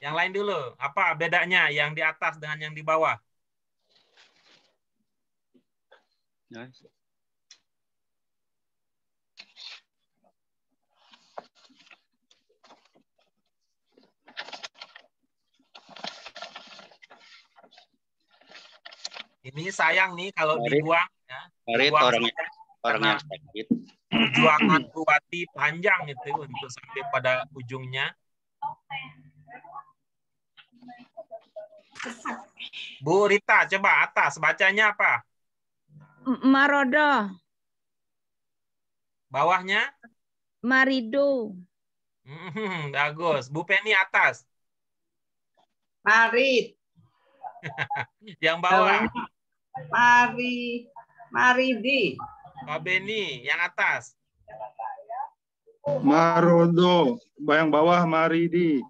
Yang lain dulu, apa bedanya yang di atas dengan yang di bawah? Ini sayang nih kalau dibuang. Ya. Dibuang orang yang sakit. Perjuangan Bu Wati panjang itu untuk sampai pada ujungnya. Bu Rita, coba atas bacanya apa? Marodo. Bawahnya? Marido. Bagus. Bu Penny atas. Marid. Yang bawah? Maridi. Pak Beni, yang atas? Marodo. Yang bawah Maridi.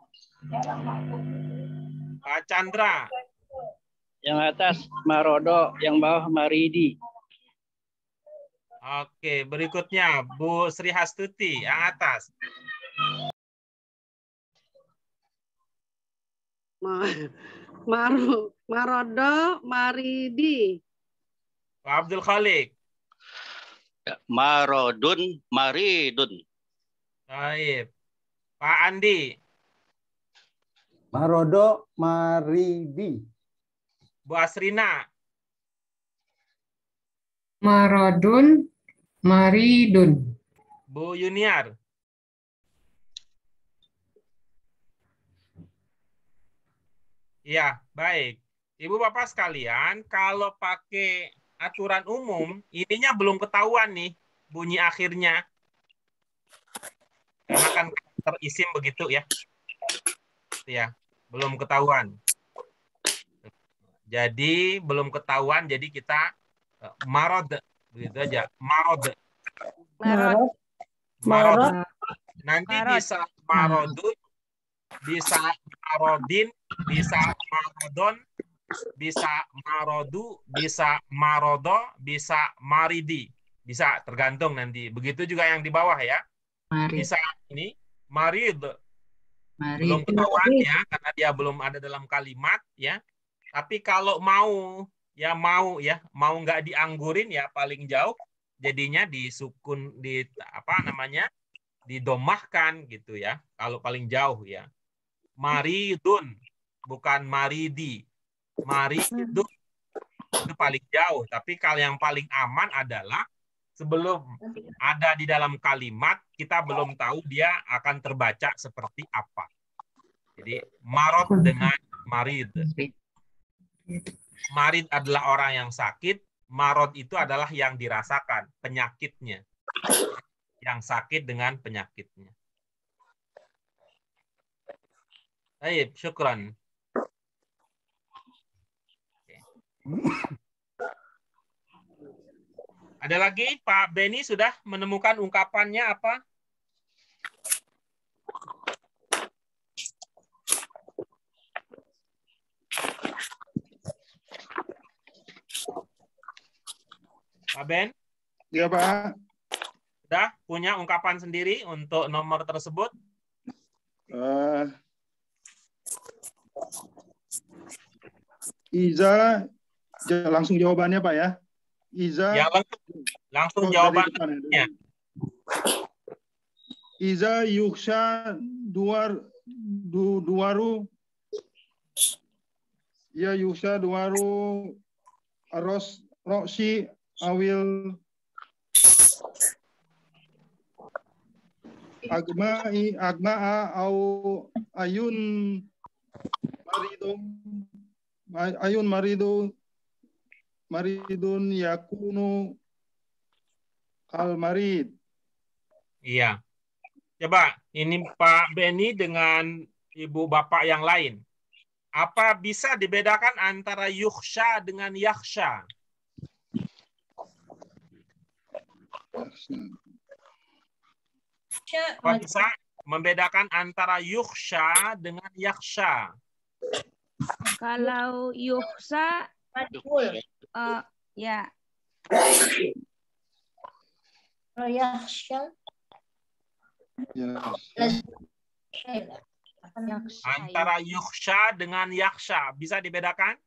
Pak Chandra. Yang atas Marodo, yang bawah Maridi. Oke, berikutnya Bu Sri Hastuti, yang atas. Marodo, Maridi. Pak Abdul Khalik. Marodun, Maridun. Baik. Pak Andi. Marodo, Maridi. Bu Asrina. Marodun, Maridun. Bu Yuniar. Ya, baik. Ibu Bapak sekalian, kalau pakai aturan umum, ininya belum ketahuan nih bunyi akhirnya. Karena kan terisim begitu ya. Ya, belum ketahuan. Jadi belum ketahuan, jadi kita marod begitu aja. Marod. Marod. Nanti bisa marodun, bisa marodin, bisa marodon, bisa marodu, bisa marodo, bisa maridi. Bisa tergantung nanti. Begitu juga yang di bawah ya. Bisa ini marid. Belum ketahuan ya, karena dia belum ada dalam kalimat ya. Tapi kalau mau mau nggak dianggurin ya paling jauh jadinya disukun di apa namanya? Didomahkan gitu ya. Kalau paling jauh ya. Maridun bukan maridi. Maridun itu paling jauh, tapi kalau yang paling aman adalah sebelum ada di dalam kalimat kita belum tahu dia akan terbaca seperti apa. Jadi marot dengan marid. Marid adalah orang yang sakit, marot itu adalah yang dirasakan, penyakitnya. Yang sakit dengan penyakitnya. Baik, syukran. Ada lagi, Pak Beni sudah menemukan ungkapannya apa? Pak Ben? Ya, Pak. Sudah punya ungkapan sendiri untuk nomor tersebut? Iza, langsung jawabannya Pak ya. Iza. Ya, langsung jawabannya. Iza yuksha duwaru. Ya yuksha duwaru roksi awil agma'a au ayun maridun yakunu kal marid. Iya. Coba ini Pak Beni dengan Ibu Bapak yang lain. Apa bisa dibedakan antara yuksha dengan yaksha? Apa bisa membedakan antara yuksha dengan yaksha? Kalau yuksha, ya. Yaksha. Antara yuksha dengan yaksha bisa dibedakan?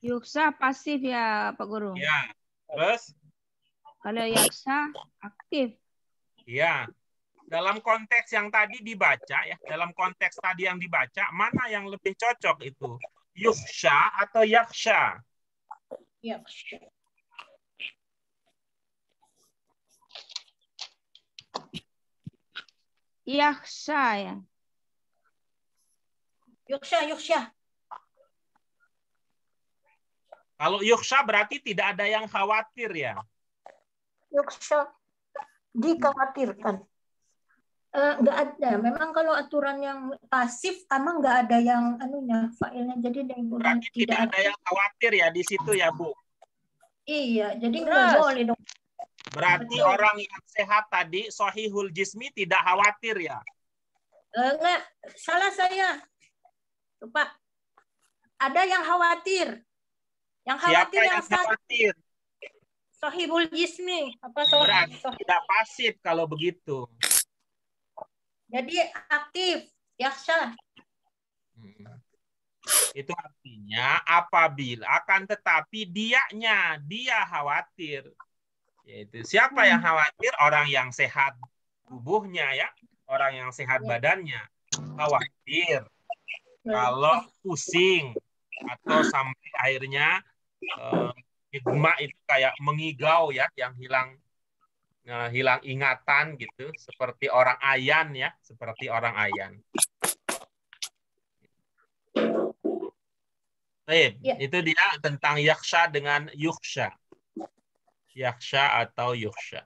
Yuksha pasif ya Pak Guru. Ya. Terus? Kalau yaksha aktif. Ya. Dalam konteks yang tadi dibaca ya, dalam konteks tadi yang dibaca, mana yang lebih cocok itu? Yuksha atau yaksha? Yaksha. Yaksha ya. Yuksha. Kalau yuksha berarti tidak ada yang khawatir ya? Yuksha dikhawatirkan. Nggak ada. Memang kalau aturan yang pasif, emang nggak ada yang anunya failnya. Jadi berarti tidak ada yang khawatir ya di situ ya Bu? Iya, jadi nggak boleh dong. Berarti orang yang sehat tadi, sahihul jismi, tidak khawatir ya? Enggak, salah saya. Pak, ada yang khawatir. Yang khawatir siapa yang khawatir? Sahihul jismi. Berarti tidak pasif kalau begitu. Jadi aktif, yaksha. Itu artinya apabila akan tetapi dia khawatir. Yaitu siapa yang khawatir? Orang yang sehat tubuhnya ya, orang yang sehat badannya khawatir. Kalau pusing atau sampai akhirnya igma itu kayak mengigau ya, yang hilang ingatan gitu, seperti orang ayan ya, seperti orang ayan. Itu dia tentang yaksha dengan yuksha. Yaksha atau yuksha.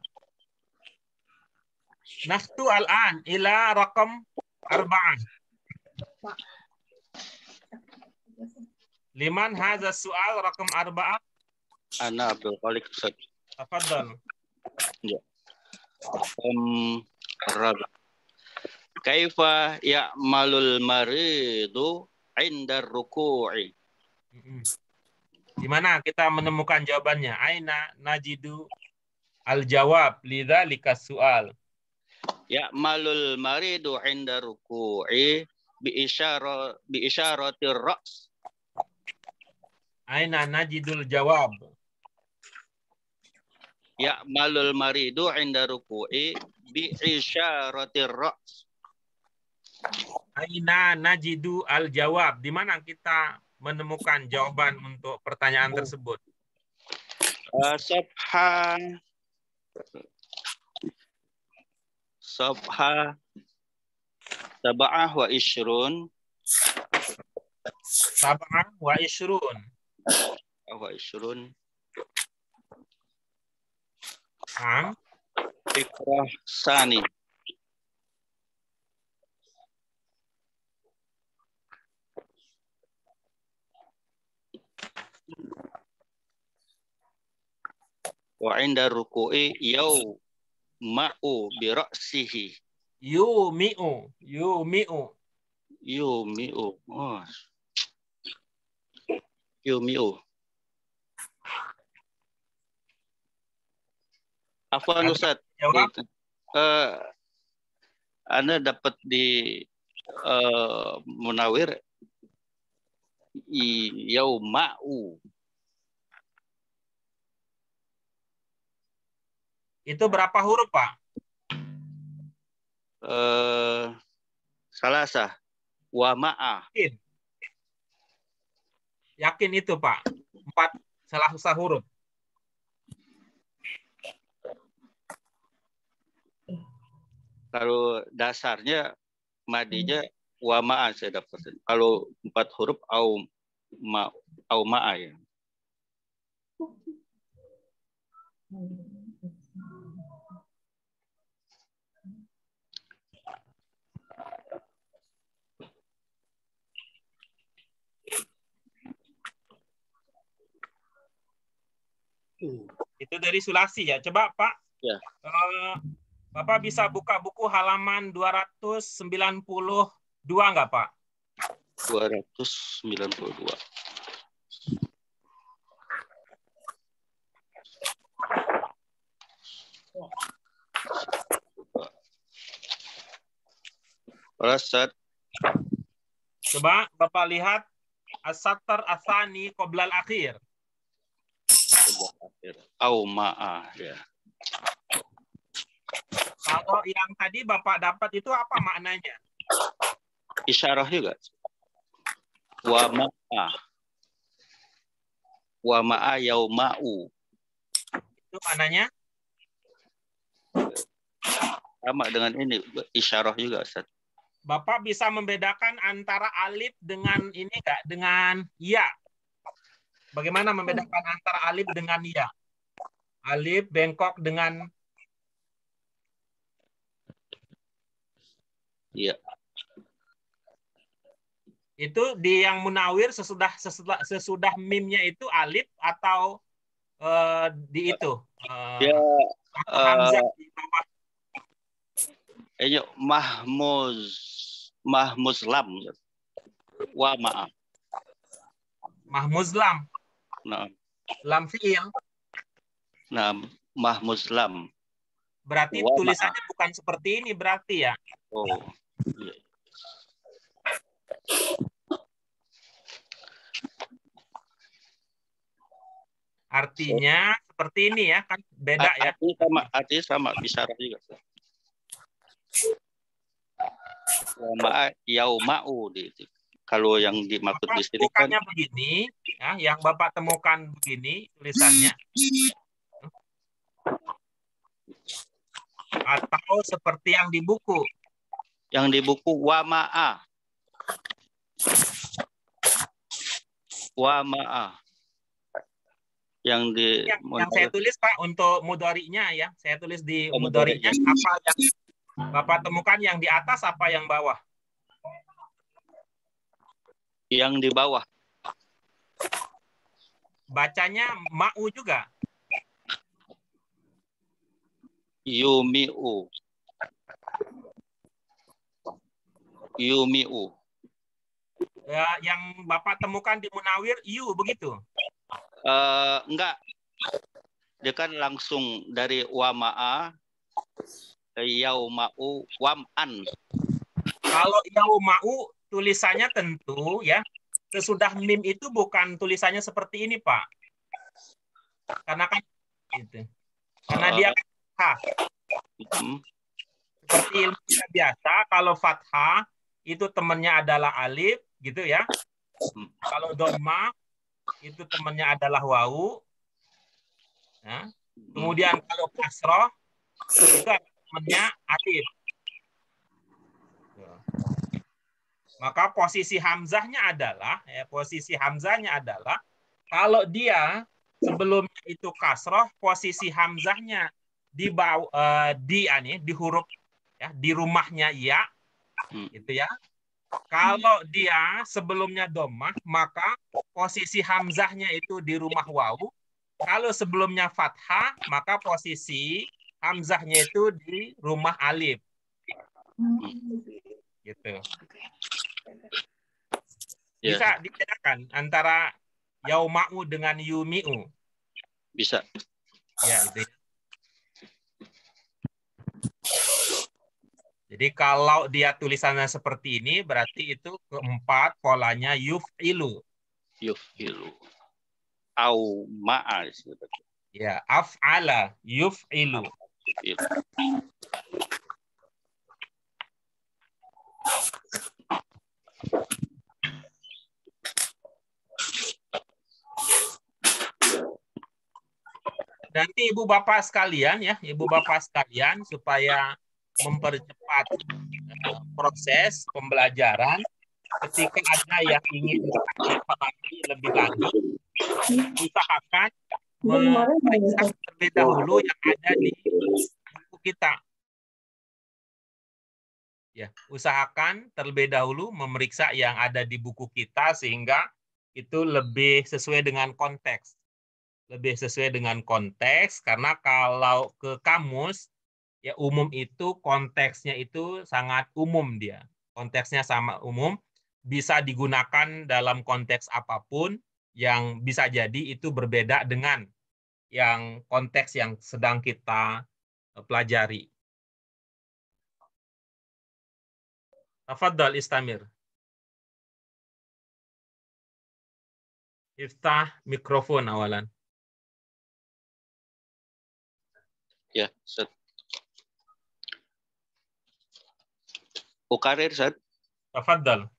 Nakhtu al-an ila raqam 4. Liman hadha su'al raqam 4? Ana Abdul Khalik Ustaz. Tafadhal. Ya. Rabi. Kaifa ya'malul maridu 'inda ruku'i? Di mana kita menemukan jawabannya? Aina najidu al-jawab lidzalika su'al. Ya'malul maridu 'inda ruku'i bi isyaratir ra's. Aina najidul jawab. Ya'malul maridu 'inda ruku'i bi isyaratir ra's. Aina najidu al-jawab. Di mana kita menemukan jawaban untuk pertanyaan tersebut? Sabha 27. 27. Ikrah Sani. Wa 'inda ruku'i ma'u bi ra'sihi. Yumi'u. Oh. Yumi'u. Afwan Ustaz. Anda dapat di Munawir yauma'u. Itu berapa huruf, Pak? Salasa. Wa ma'a. Yakin itu, Pak? 4 salasa huruf. Kalau dasarnya madinya wa ma'a saya dapat. Kalau 4 huruf au ma'a ya. Itu dari Sulasi ya. Coba Pak. Ya. Bapak bisa buka buku halaman 292 nggak Pak? 292. Rasad. Coba Bapak lihat as-satar asani qoblal akhir. Au ma'a ya. Kalau yang tadi Bapak dapat itu apa maknanya? Isyarah juga. Wa ma'a. Wa ma'a yauma'u. Itu maknanya? Sama dengan ini, isyarah juga, Ustaz. Bapak bisa membedakan antara alif dengan ini enggak? Dengan ya. Bagaimana membedakan antara alif dengan ya? Alif bengkok dengan iya. Itu di yang Munawir sesudah mimnya itu alif atau di itu? Dia Hamzah di bawah. ini mahmuzlam. Wa ma'a. Mahmuzlam. Nah. Lam fi'il. Nah, mahmuzlam. Berarti Wa tulisannya bukan seperti ini berarti ya? Oh. Iya. Artinya seperti ini ya, kan beda ya. Artinya sama isyarah juga. Wa ma'a yauma'u gitu. Kalau yang dimaksud di sini kan begini, ya, yang Bapak temukan begini tulisannya. Atau seperti yang di buku. Yang di buku wa ma'a. Wa ma'a. Yang saya tulis Pak untuk mudhari'nya ya. Saya tulis di mudhari'nya apa yang Bapak temukan yang di atas apa yang bawah? Yang di bawah. Bacanya ma'u juga. Yumi'u. Yumi'u. Ya, yang Bapak temukan di Munawir, yu begitu. Enggak. Dia kan langsung dari wama'a yauma'u wam'an. Kalau yauma'u tulisannya tentu ya sesudah mim itu bukan tulisannya seperti ini, Pak. Karena kan gitu. Karena dia fathah. Seperti ilmu kita biasa, kalau fathah itu temannya adalah alif gitu ya. Kalau dhamma itu temannya adalah wawu. Ya. Kemudian kalau kasroh itu temannya alif. Maka posisi hamzahnya adalah kalau dia sebelumnya itu kasroh, posisi hamzahnya di bawah di huruf ya, di rumahnya ya, gitu ya. Kalau dia sebelumnya dhammah, maka posisi hamzahnya itu di rumah wawu. Kalau sebelumnya fathah, maka posisi hamzahnya itu di rumah alif. Gitu. Bisa dibedakan antara yauma'u dengan yumi'u. Bisa. Ya, itu. Jadi kalau dia tulisannya seperti ini, berarti itu keempat polanya yuf'ilu. Yuf'ilu. Au ma'a. Ya, af'ala, yuf'ilu. Nanti Ibu Bapak sekalian ya, Ibu Bapak sekalian supaya mempercepat proses pembelajaran ketika ada yang ingin dipahami lebih lanjut, usahakan memeriksa terlebih dahulu yang ada di buku kita. Ya, usahakan terlebih dahulu memeriksa yang ada di buku kita sehingga itu lebih sesuai dengan konteks. Lebih sesuai dengan konteks, karena kalau ke kamus ya umum itu konteksnya itu sangat umum dia. Konteksnya sama umum, bisa digunakan dalam konteks apapun yang bisa jadi itu berbeda dengan yang konteks yang sedang kita pelajari. Tafadhal istamir. Iftah mikrofon awalan. Ya, Ustaz. Ukarir, Ustaz. Tafadhal.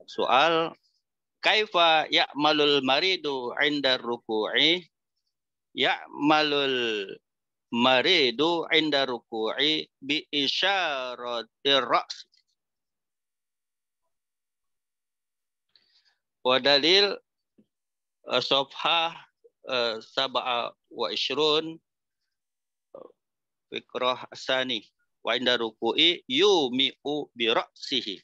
Soal kaifa ya'malul maridu 'inda ruku'i? Ya'malul maridu 'inda ruku'i bi isyaratir ra's. Wa dalil Safhah 27 fikrah asani wa inda ruku'i yumi'u bi ra'sihi.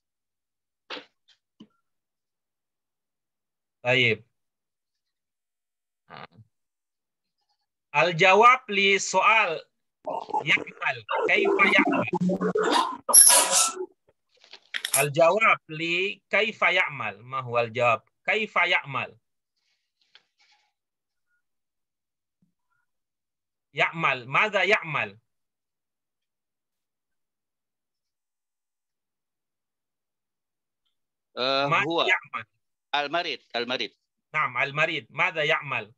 Baik. Al-jawab li soal ya'mal kaifa ya'mal. Al-jawab li kaifa ya'mal. Ma huwa al-jawab? Kaifa ya'mal. Ya'mal, madza ya'mal? Huwa ya'mal? al-marid, al-marid. Naam, al-marid. Madza ya'mal?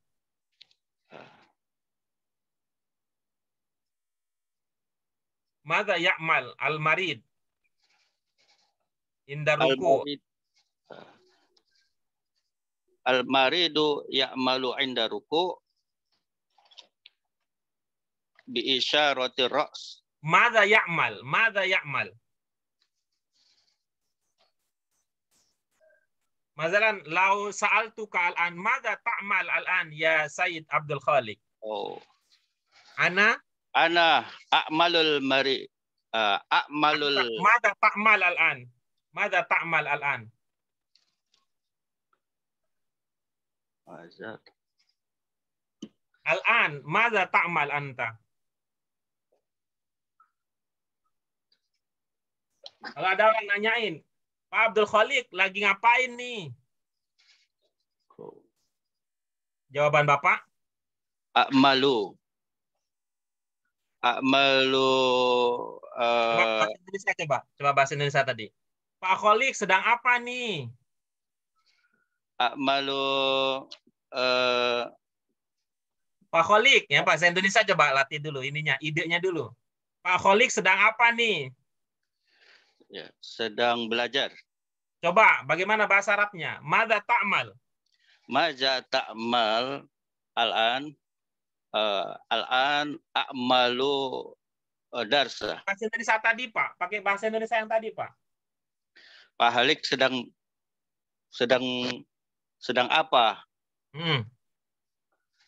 Madza ya'mal al-marid? Inda ruku'. Al-maridu ya'malu 'inda ruku' bi isyaratir ra's. Madza ya'mal? Madza ya'mal? Masalan, lau sa'altuka al-an, madza ta'mal al-an ya Sayyid Abdul Khaliq? Oh. Ana a'malul mari a'malul madza ta'mal al-an? Madza ta'mal al-an? Azat. Al-an, madza ta'mal anta? Kalau ada orang nanyain, Pak Abdul Khaliq lagi ngapain nih? Jawaban Bapak? A'malu Coba bahasa Indonesia coba bahasa Indonesia tadi. Pak Khaliq sedang apa nih? a'malu Pak Khaliq ya, bahasa Indonesia coba latih dulu ininya, idenya dulu. Pak Khaliq sedang apa nih? ya, sedang belajar. Coba bagaimana bahasa Arabnya? Madza ta'mal? Maja ta'mal al-an a'malu darsa. Bahasa Indonesia tadi, Pak. Pakai bahasa Indonesia yang tadi, Pak. Pak Halik sedang apa?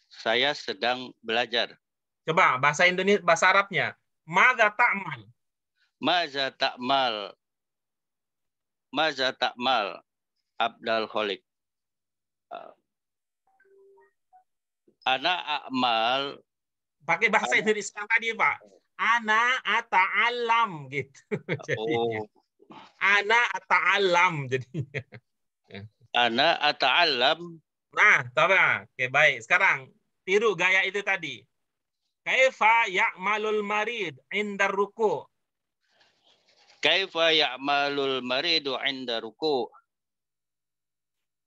Saya sedang belajar. Coba bahasa Indonesia, bahasa Arabnya. Madza ta'mal? Maja ta'mal Abdul Khaliq. Ana a'mal. Pakai bahasa Indonesia yang tadi, Pak. Ana ata'allam gitu. Oh. Ana ata'allam jadinya. Ana ata'allam. Nah, coba. Oke, baik. Sekarang tiru gaya itu tadi. Kaifa ya'malul marid indar ruku'? Kaifa ya'malul maridu 'inda ruku'?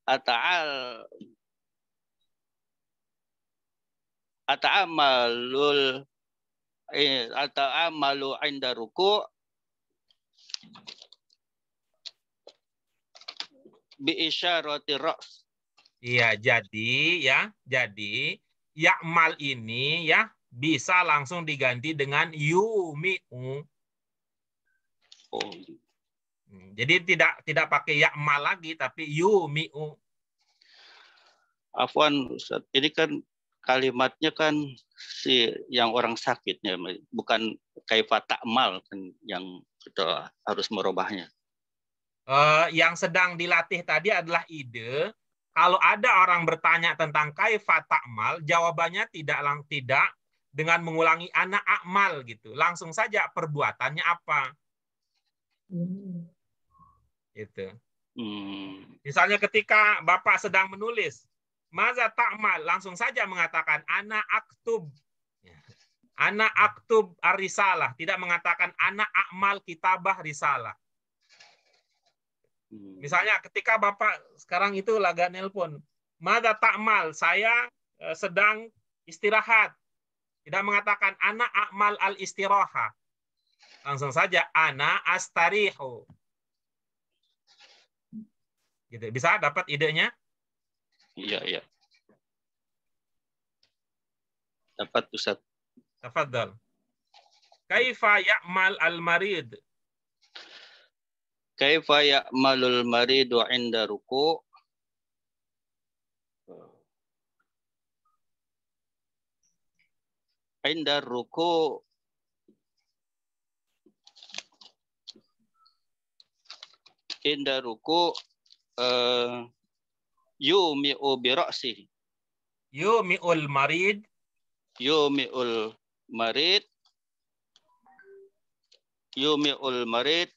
Ata'amalu 'inda ruku' bi isyarati ra's. Iya, jadi ya'mal ini ya bisa langsung diganti dengan yumi'u. Oh. Jadi tidak pakai ya'mal lagi tapi yumi'u. Afwan Ustaz, ini kan kalimatnya kan si yang orang sakitnya, bukan kaifa ta'mal kan yang kita harus merubahnya. Yang sedang dilatih tadi adalah ide. Kalau ada orang bertanya tentang kaifa ta'mal, jawabannya tidak dengan mengulangi ana a'mal gitu. Langsung saja perbuatannya apa. Gitu. Misalnya ketika Bapak sedang menulis, maza ta'mal, langsung saja mengatakan ana aktub. Ana aktub ar-risalah, tidak mengatakan ana a'mal kitabah risalah. Misalnya ketika Bapak sekarang itu laga nelpon, maza ta'mal, saya sedang istirahat. Tidak mengatakan ana a'mal al-istiraha. Langsung saja ana astarihu. Gitu. Bisa dapat idenya? Iya. Dapat Ustaz. Tafadhal. Kaifa ya'mal al-marid? Kaifa ya'malul maridu 'inda ruku'? Inda ruku' yumi'u bi ra'sihi. Yumi'ul marid. Yumi'ul marid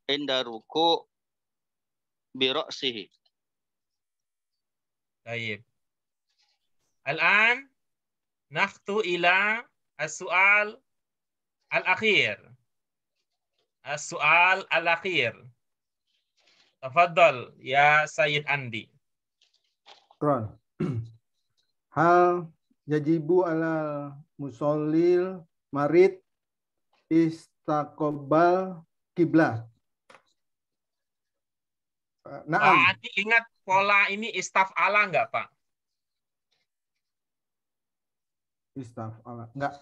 inda ruku' bi ra'sihi. Baik. Al-an nakhtu ila as-su'al al-akhir. As-su'al al-akhir. Tafadhal ya Sayyid Andi. Quran. Hal yajibu ala musallil marid istaqbal kiblat. Naam. Pak, ingat pola ini istaf'ala enggak, Pak? Istaf'ala. Enggak.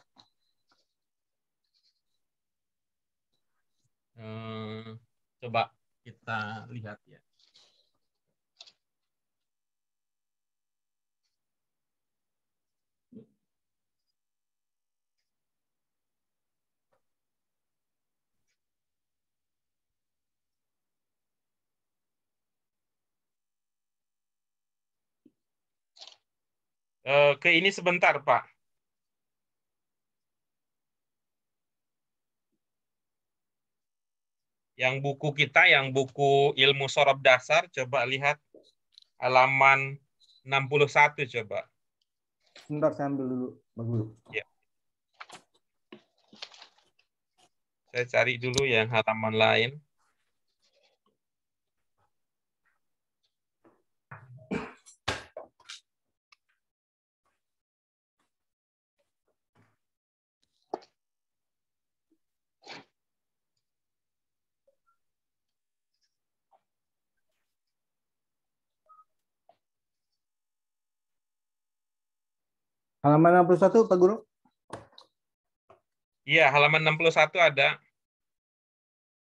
Coba kita lihat ya. Ke ini sebentar, Pak. Yang buku kita, yang buku ilmu sorof dasar, coba lihat halaman 61 coba. Sebentar saya ambil dulu, Pak Guru. Ya. Saya cari dulu yang halaman lain. Halaman 61, Pak Guru. Iya, halaman 61 ada.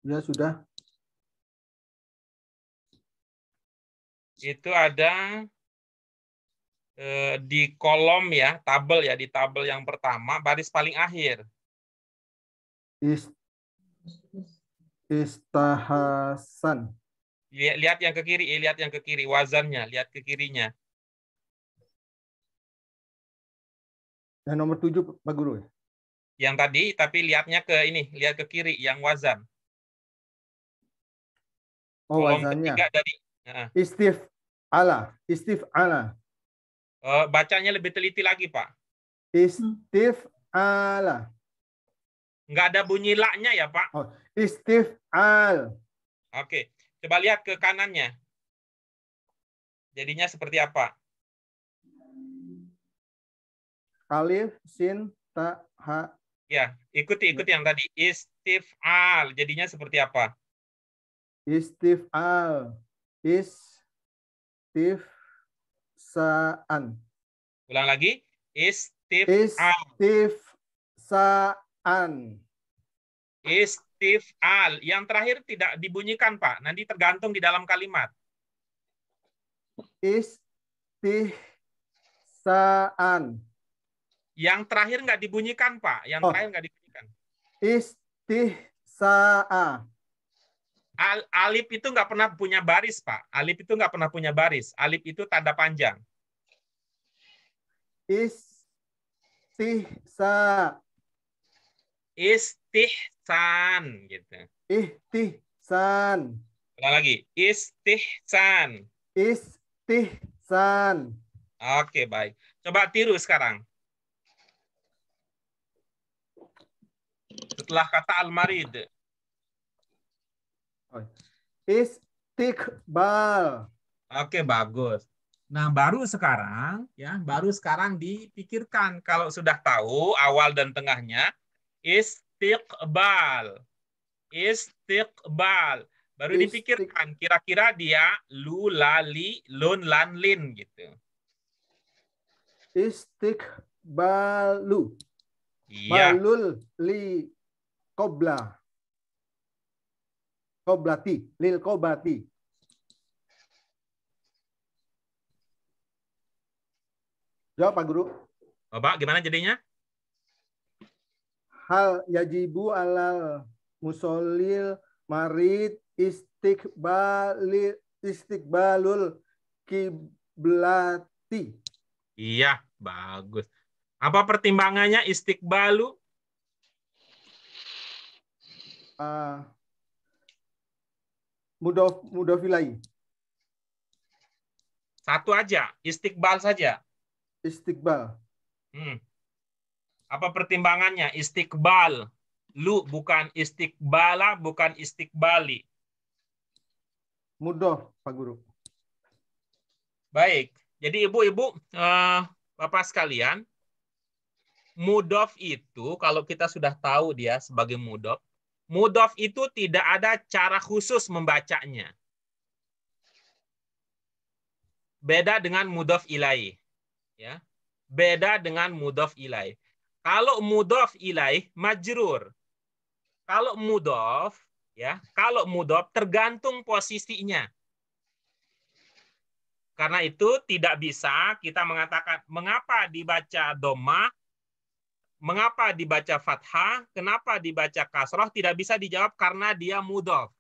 Ya, sudah. Itu ada di kolom ya, tabel ya, di tabel yang pertama, baris paling akhir. Istahasan. Lihat yang ke kiri, lihat yang ke kiri, wazannya, lihat ke kirinya. Yang nomor 7, Pak Guru. Yang tadi, tapi lihatnya ke ini, lihat ke kiri, yang wazan. Oh, Kolom wazannya. ketiga dari Istif'ala. Istif'ala. Bacanya lebih teliti lagi, Pak. Istif'ala. Nggak ada bunyi la-nya ya, Pak? Oh, istif'al. Oke, coba lihat ke kanannya. Jadinya seperti apa? Alif, sin, ta, ha. Ya, ikuti yang tadi. Istif'al. Jadinya seperti apa? Istif'al. Istifsa'an. Ulang lagi. Istif'al. Istifsa'an. Istif'al. Yang terakhir tidak dibunyikan, Pak. Nanti tergantung di dalam kalimat. Istifsa'an. Yang terakhir nggak dibunyikan, Pak. Yang terakhir nggak dibunyikan. Istihsa'a. Alif itu nggak pernah punya baris, Pak. Alif itu nggak pernah punya baris. Alif itu tanda panjang. Istihsa. Istihsan gitu. Istihsan. Ulang lagi. Istihsan. Istihsan. Oke, baik. Coba tiru sekarang. Setelah kata al-marid. Istiqbal. Oke, bagus. Nah, baru sekarang dipikirkan kalau sudah tahu awal dan tengahnya, istiqbal. Istiqbal. Baru dipikirkan kira-kira dia lu, lali, lun, lan, lin gitu. Istiqbalu. Iya. Balul li qobla. Qoblati. Lil qobati. Jawab, Pak Guru. Bapak, gimana jadinya? Hal yajibu alal musallil marid istiqbalul kiblati. Iya, bagus. Apa pertimbangannya istiqbalu? Mudofilai. Satu aja, istiqbal saja. Istiqbal. Apa pertimbangannya? Istiqbal. Lu bukan istiqbala, bukan istiqbali. Mudof, Pak Guru. Baik. Jadi ibu-ibu, Bapak sekalian, mudof itu kalau kita sudah tahu dia sebagai mudof itu tidak ada cara khusus membacanya. Beda dengan mudof ilaih. Ya. Beda dengan mudof ilaih. Kalau mudof ilaih majrur. Kalau mudof tergantung posisinya. Karena itu tidak bisa kita mengatakan mengapa dibaca dhammah, mengapa dibaca fathah, kenapa dibaca kasroh, tidak bisa dijawab karena dia mudhof.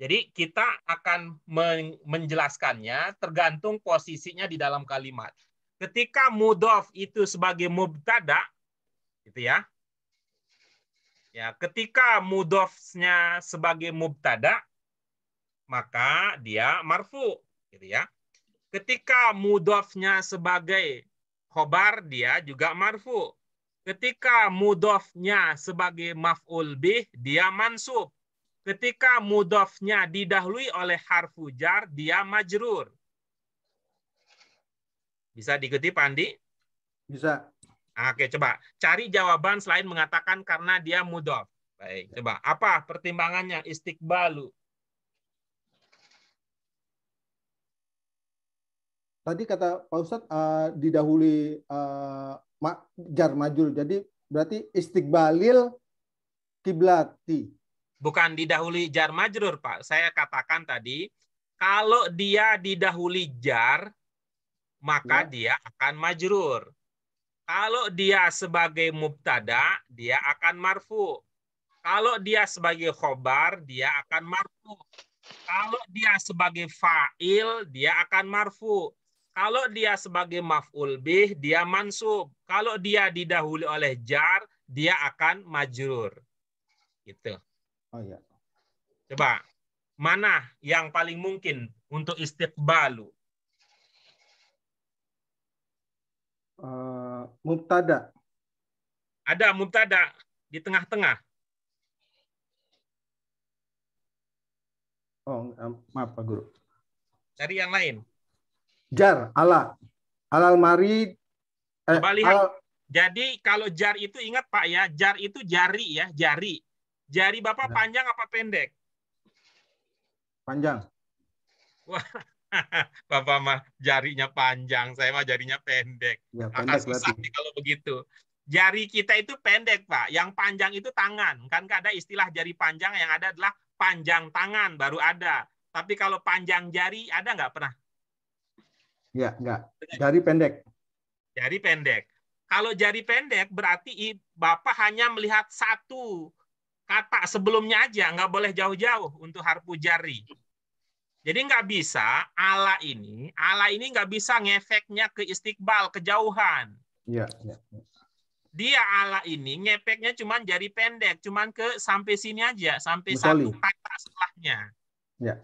Jadi kita akan menjelaskannya tergantung posisinya di dalam kalimat. Ketika mudhof itu sebagai mubtada, gitu ya. Ya, ketika mudhofnya sebagai mubtada, maka dia marfu, gitu ya. Ketika mudhofnya sebagai khobar, dia juga marfu. Ketika mudhofnya sebagai maf'ul bih, dia mansub. Ketika mudhofnya didahului oleh harfu jar, dia majrur. Bisa diikuti, Pak Andi? Bisa. Oke, coba cari jawaban selain mengatakan karena dia mudhof. Baik, coba. Apa pertimbangannya istiqbalu? Tadi kata Pak Ustadz didahului jar majul. Jadi berarti istiqbalil kiblati. Bukan didahului jar majrur, Pak. Saya katakan tadi, kalau dia didahului jar, maka dia akan majrur. Kalau dia sebagai mubtada, dia akan marfu. Kalau dia sebagai khobar, dia akan marfu. Kalau dia sebagai fa'il, dia akan marfu. Kalau dia sebagai maf'ul bih, dia mansub. Kalau dia didahului oleh jar, dia akan majrur. Gitu. Oh ya. Coba, mana yang paling mungkin untuk istiqbalu? Mubtada. Ada mubtada di tengah-tengah. Oh, maaf Pak Guru. Cari yang lain. Jar, ala. Alal mari. Coba lihat. Jadi kalau jar itu ingat Pak ya, jar itu jari ya, jari. Jari Bapak panjang apa pendek? Panjang. Wah, Bapak mah jarinya panjang, saya mah jarinya pendek. Ya, Akan pendek susah berarti. nih kalau begitu. Jari kita itu pendek, Pak. Yang panjang itu tangan. Kan nggak ada istilah jari panjang, yang ada adalah panjang tangan, baru ada. Tapi kalau panjang jari, ada nggak pernah? Ya, enggak. Jari pendek. Jari pendek. Kalau jari pendek, berarti Bapak hanya melihat satu kata sebelumnya aja, nggak boleh jauh-jauh untuk harfu jari. Jadi nggak bisa, ala ini nggak bisa ngefeknya ke istiqbal, kejauhan. Iya, ya. Dia ala ini ngefeknya cuma jari pendek, cuma ke sampai sini aja, sampai Musoli. satu kata setelahnya. Ya.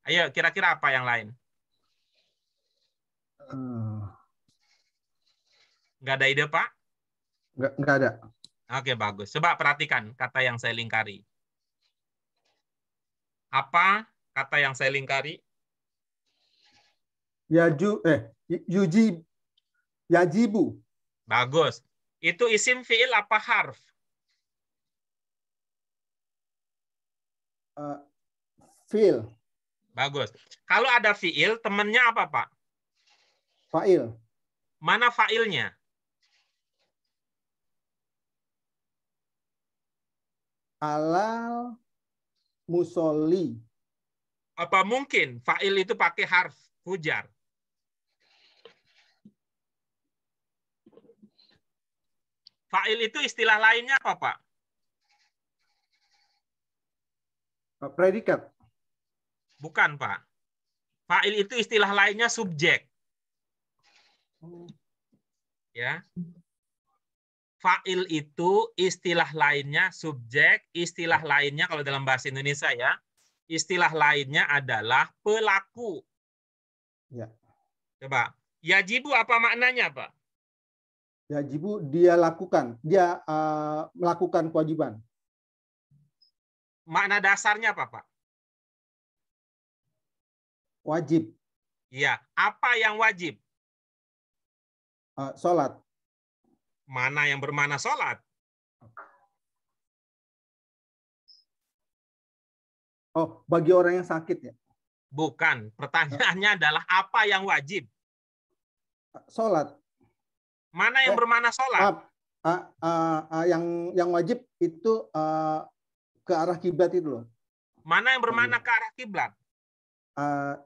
Ayo, kira-kira apa yang lain? Nggak ada ide, Pak? Nggak ada. Oke, bagus. Coba perhatikan kata yang saya lingkari. Apa kata yang saya lingkari? Yajibu. Bagus. Itu isim fi'il apa harf? Fi'il. Bagus. Kalau ada fi'il, temannya apa, Pak? Fa'il. Mana fa'ilnya? Alal musolli. Apa mungkin fa'il itu pakai harf hujar? Fa'il itu istilah lainnya apa, Pak? Predikat. Bukan, Pak. Fa'il itu istilah lainnya subjek. Ya. Fa'il itu istilah lainnya subjek, istilah lainnya kalau dalam bahasa Indonesia ya, istilah lainnya adalah pelaku. Ya. Coba, yajibu apa maknanya, Pak? Yajibu dia lakukan, dia melakukan kewajiban. Makna dasarnya apa, Pak? Wajib. Iya, apa yang wajib? Sholat. Mana yang bermakna sholat? Oh, bagi orang yang sakit ya? Bukan. Pertanyaannya adalah apa yang wajib? Sholat. Mana yang bermakna sholat? Yang wajib itu ke arah kiblat itu loh. Mana yang bermakna ke arah kiblat?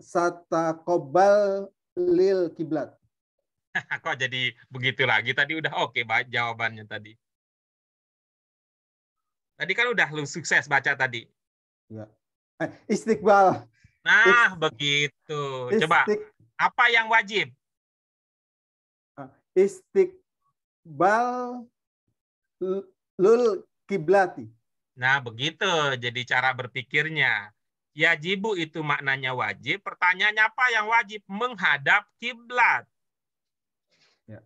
Sataqobbal lil kiblat. Kok jadi begitu lagi? Tadi udah oke jawabannya tadi. Tadi kan udah lu sukses baca tadi. Ya. Istiqbal. Nah, begitu. Coba, apa yang wajib? Istiqbal lul kiblati. Nah, begitu. Jadi cara berpikirnya. Yajibu itu maknanya wajib. Pertanyaannya apa yang wajib? Menghadap kiblat. Ya.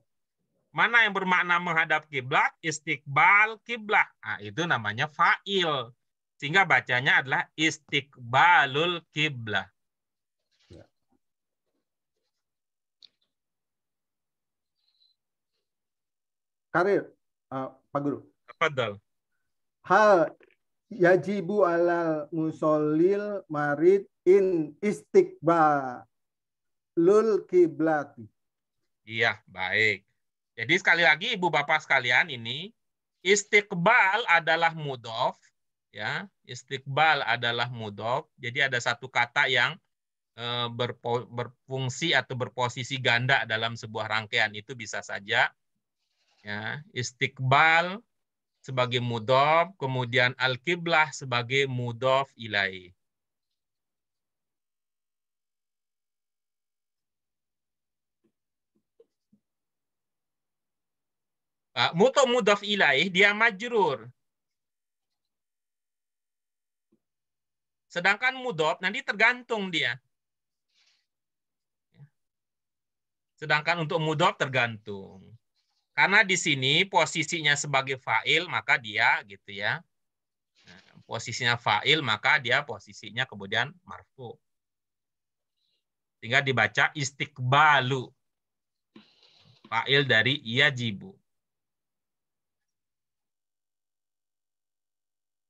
Mana yang bermakna menghadap kiblat? Istiqbal kiblah. Nah, itu namanya fa'il. Sehingga bacanya adalah istiqbalul kiblah. Ya. Karir, Pak Guru. Tafadhal. Hal yajibu alal musallil marid in istiqbalul kiblati. Iya, baik. Jadi sekali lagi Ibu Bapak sekalian, ini istiqbal adalah mudhof, ya. Istiqbal adalah mudhof. Jadi ada satu kata yang berfungsi atau berposisi ganda dalam sebuah rangkaian, itu bisa saja ya, istiqbal sebagai mudhof, kemudian al-qiblah sebagai mudhof ilaih. Untuk mudhof ilaih dia majrur. Sedangkan mudhof nanti tergantung dia. Sedangkan untuk mudhof tergantung. Karena di sini posisinya sebagai fa'il, maka dia gitu ya. Posisinya fa'il, maka dia posisinya kemudian marfu. Sehingga dibaca istiqbalu. Fa'il dari yajibu.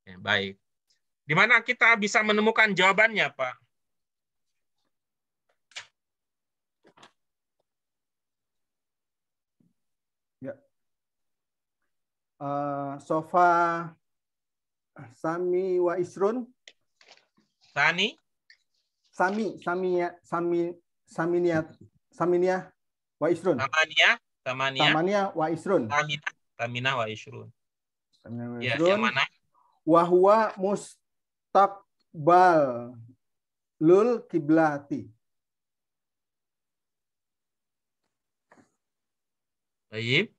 Ya, baik. Di mana kita bisa menemukan jawabannya, Pak? Ya. Sofa Sami wa Isrun. Tani? Saminiah wa Isrun. Samaniah wa Isrun. Taminah wa Isrun. Ya, Isrun. yang mana? Wahwa mustaqbal lul kiblati. Baik.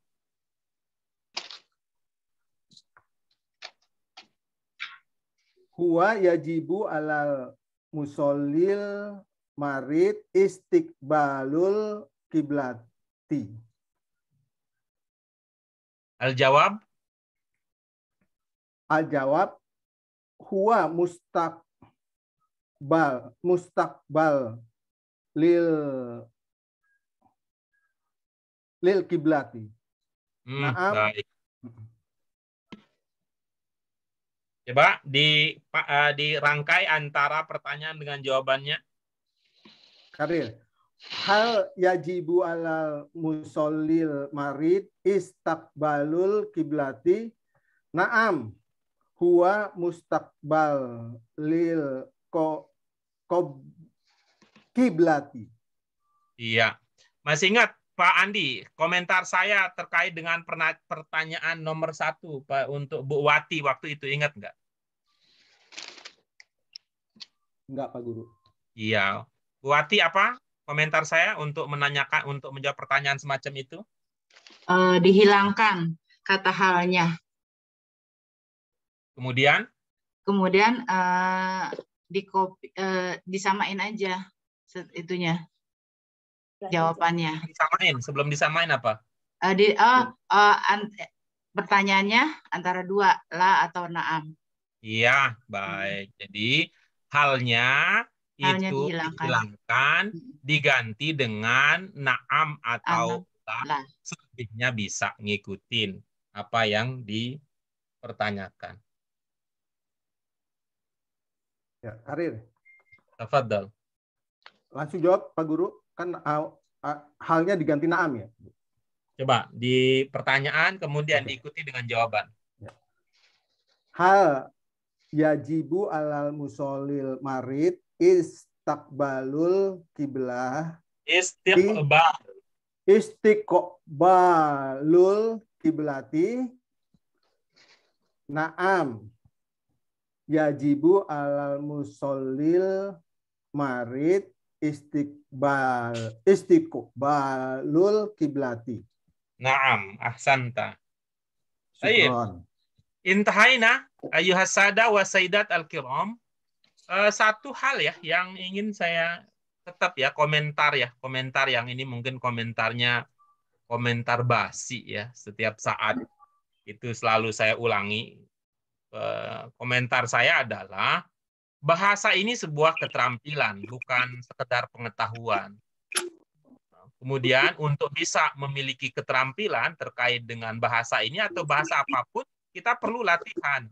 Huwa yajibu alal musallil marid istiqbalul kiblati. Al-jawab? Al-jawab huwa mustaqbal lil kiblati. Naam. Baik. Coba dirangkai antara pertanyaan dengan jawabannya. Karir. Hal yajibu alal musallil marid istaqbalul kiblati. Naam. Huwa mustaqbal lil kiblati. Iya. Masih ingat Pak Andi, komentar saya terkait dengan pertanyaan nomor 1 Pak, untuk Bu Wati waktu itu, ingat nggak? Enggak, Pak Guru. Iya. Bu Wati apa komentar saya untuk menjawab pertanyaan semacam itu? Dihilangkan kata halnya. Kemudian disamain aja itunya. Jawabannya. Sebelum disamain apa? Pertanyaannya antara 2, la atau naam. Iya, baik. Jadi halnya itu dihilangkan, diganti dengan naam atau la. Selebihnya bisa ngikutin apa yang dipertanyakan. Ya, Karir. Tafadhal. Langsung jawab, Pak Guru. Kan halnya diganti naam ya. Coba di pertanyaan kemudian diikuti dengan jawaban. Ya. Hal yajibu alal musallil marid istaqbalul kiblah. Istiqbalul kiblati. Naam. yajibu alal musallil marid istiqbalul kiblati. Naam, ahsanta. Baik. Syukron. Intahaina ayyuhas sada wa sayyidat al-kiram. Satu hal ya yang ingin saya tetap ya komentar yang ini mungkin komentar basi ya, setiap saat itu selalu saya ulangi. Komentar saya adalah bahasa ini sebuah keterampilan, bukan sekedar pengetahuan. Kemudian untuk bisa memiliki keterampilan terkait dengan bahasa ini atau bahasa apapun, kita perlu latihan.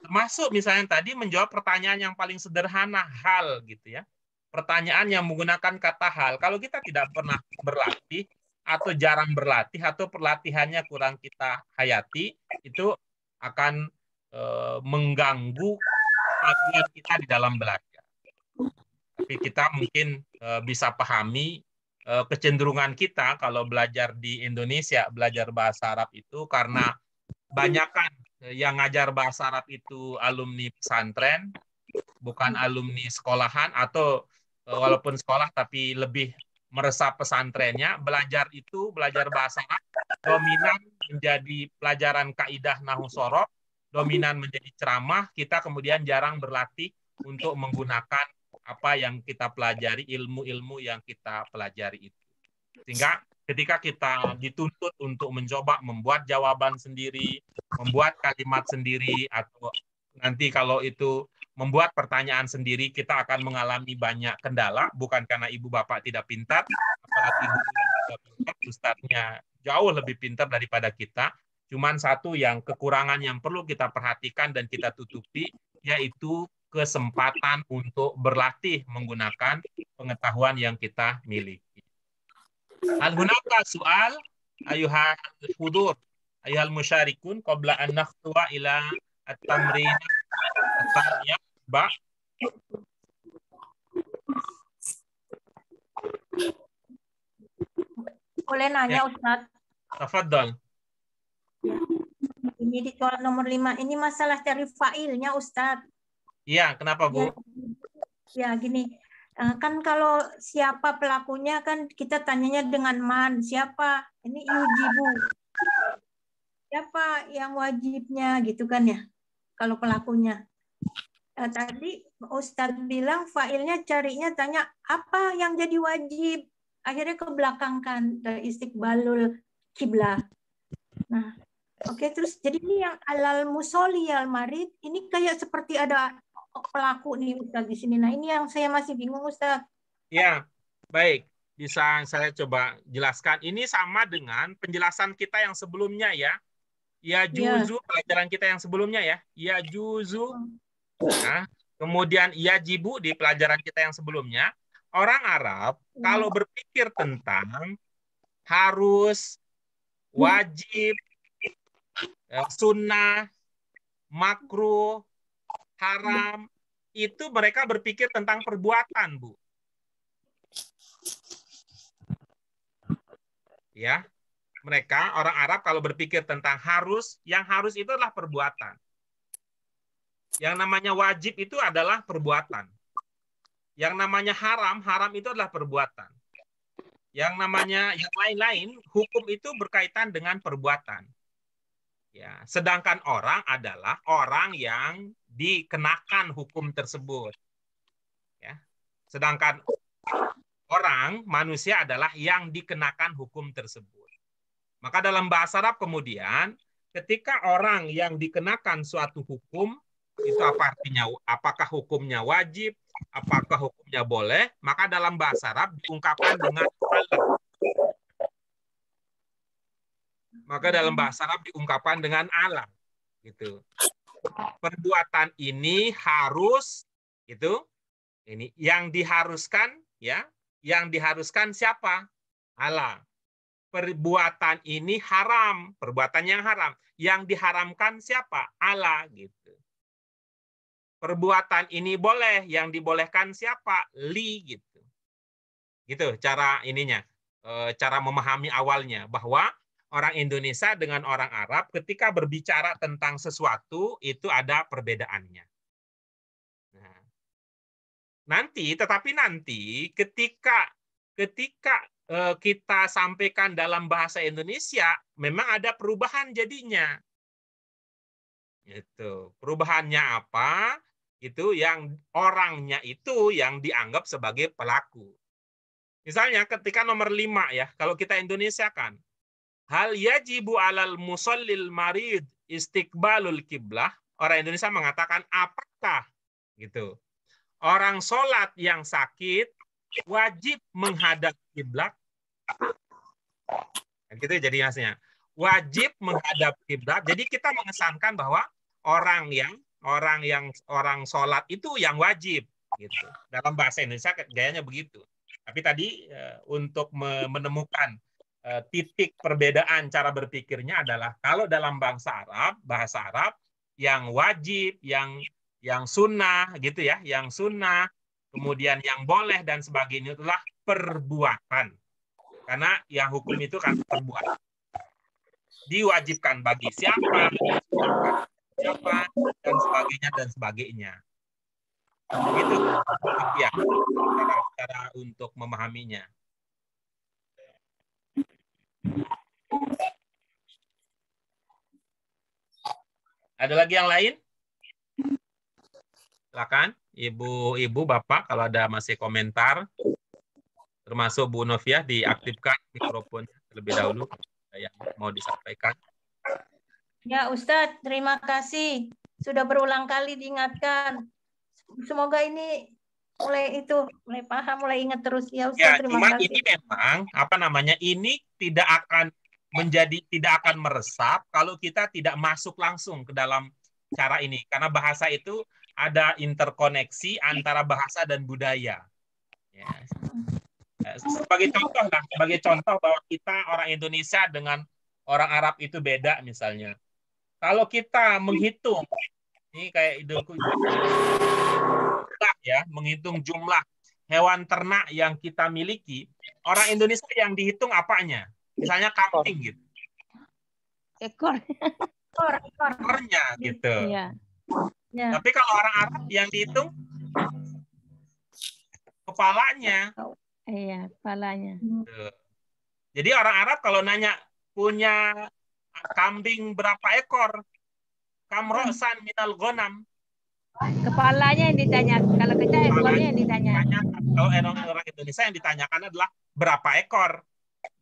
Termasuk misalnya tadi menjawab pertanyaan yang paling sederhana, hal gitu ya. Pertanyaan yang menggunakan kata hal. Kalau kita tidak pernah berlatih atau jarang berlatih atau pelatihannya kurang kita hayati, itu akan mengganggu kemajuan kita di dalam belajar. Tapi kita mungkin bisa pahami kecenderungan kita kalau belajar di Indonesia, belajar bahasa Arab itu karena banyakkan yang ngajar bahasa Arab itu alumni pesantren, bukan alumni sekolahan, atau walaupun sekolah tapi lebih meresap pesantrennya. Belajar bahasa Arab dominan menjadi pelajaran kaidah nahwu shorof, dominan menjadi ceramah. Kita kemudian jarang berlatih untuk menggunakan apa yang kita pelajari, ilmu-ilmu yang kita pelajari itu. Sehingga ketika kita dituntut untuk mencoba membuat jawaban sendiri, membuat kalimat sendiri, atau nanti kalau itu membuat pertanyaan sendiri, kita akan mengalami banyak kendala, bukan karena ibu bapak tidak pintar, apalagi ibu tidak pintar, ustadznya jauh lebih pintar daripada kita. Cuman satu yang kekurangan yang perlu kita perhatikan dan kita tutupi, yaitu kesempatan untuk berlatih menggunakan pengetahuan yang kita miliki. Hal hunaka soal ayuhal hudur ayuhal musyarikun qabla an nakhtuwa ila at-tamrin at-thaniyah ba. Boleh nanya, Ustaz? Tafadhal. Ini di soal nomor 5 ini masalah cari failnya, Ustaz. Iya, kenapa Bu? Ya gini, kan kalau siapa pelakunya kan kita tanyanya dengan man, siapa? Ini yujibu. Siapa yang wajibnya gitu kan ya, kalau pelakunya. Tadi Ustadz bilang failnya carinya tanya apa yang jadi wajib. Akhirnya ke belakang kan, istiqbalul kiblah. Nah, oke, terus jadi ini yang alal musoli al marid, ini kayak seperti ada pelaku nih Ustaz di sini. Nah, ini yang saya masih bingung Ustaz. Ya, baik. Bisa saya coba jelaskan. Ini sama dengan penjelasan kita yang sebelumnya ya. Ya juzu, pelajaran kita yang sebelumnya ya. Ya juzu. Nah, kemudian ya jibu di pelajaran kita yang sebelumnya. Orang Arab kalau berpikir tentang harus, wajib, sunnah, makruh, haram, itu mereka berpikir tentang perbuatan, Bu. Ya, mereka orang Arab kalau berpikir tentang harus, yang harus itu adalah perbuatan. Yang namanya wajib itu adalah perbuatan. Yang namanya haram, haram itu adalah perbuatan. Yang namanya yang lain-lain, hukum itu berkaitan dengan perbuatan. Ya, sedangkan orang adalah orang yang dikenakan hukum tersebut. Ya. Sedangkan orang, manusia adalah yang dikenakan hukum tersebut. Maka dalam bahasa Arab kemudian, ketika orang yang dikenakan suatu hukum, itu apa artinya? Apakah hukumnya wajib? Apakah hukumnya boleh? Maka dalam bahasa Arab diungkapkan dengan alam. Maka dalam bahasa Arab diungkapkan dengan alam. Gitu. Perbuatan ini harus, itu, ini yang diharuskan, ya, yang diharuskan siapa? Allah. Perbuatan ini haram, perbuatan yang haram. Yang diharamkan siapa? Allah, gitu. Perbuatan ini boleh, yang dibolehkan siapa? Li, gitu. Gitu cara ininya, cara memahami awalnya bahwa orang Indonesia dengan orang Arab ketika berbicara tentang sesuatu itu ada perbedaannya. Tetapi nanti ketika kita sampaikan dalam bahasa Indonesia, memang ada perubahan jadinya. Itu perubahannya apa? Itu yang orangnya itu yang dianggap sebagai pelaku. Misalnya ketika nomor 5 ya, kalau kita Indonesia kan, hal yajibu alal musallil marid istiqbalul kiblah. Orang Indonesia mengatakan apakah gitu. Orang sholat yang sakit wajib menghadap kiblat. Gitu jadi maksudnya. Wajib menghadap kiblat. Jadi kita mengesankan bahwa orang sholat itu yang wajib gitu. Dalam bahasa Indonesia gayanya begitu. Tapi tadi untuk menemukan titik perbedaan cara berpikirnya adalah kalau dalam bahasa Arab yang wajib, yang sunnah gitu ya, yang sunnah, kemudian yang boleh dan sebagainya itulah perbuatan. Karena yang hukum itu kan perbuatan. Diwajibkan bagi siapa, dan sebagainya. Begitu ya, cara untuk memahaminya. Ada lagi yang lain? Silakan, Ibu, Bapak, kalau ada masih komentar, termasuk Bu Novia, diaktifkan mikrofonnya terlebih dahulu yang mau disampaikan. Ya Ustadz, terima kasih. Sudah berulang kali diingatkan. Semoga ini mulai paham, mulai ingat terus ya Ustadz. Ya, Terima cuma kasih. ini memang ini tidak akan meresap kalau kita tidak masuk langsung ke dalam cara ini, karena bahasa itu ada interkoneksi antara bahasa dan budaya. Ya. Sebagai contoh bahwa kita orang Indonesia dengan orang Arab itu beda misalnya. Kalau kita menghitung, ini kayak menghitung jumlah hewan ternak yang kita miliki, orang Indonesia yang dihitung apanya? Misalnya kambing gitu. Ekornya gitu. Iya. Ya. Tapi kalau orang Arab yang dihitung kepalanya. Iya, kepalanya. Jadi orang Arab kalau nanya punya kambing berapa ekor? Kam ra'san minal ghanam. Kepalanya yang ditanya. Kalau kita ekornya yang ditanya. Kalau orang Indonesia yang ditanyakan adalah berapa ekor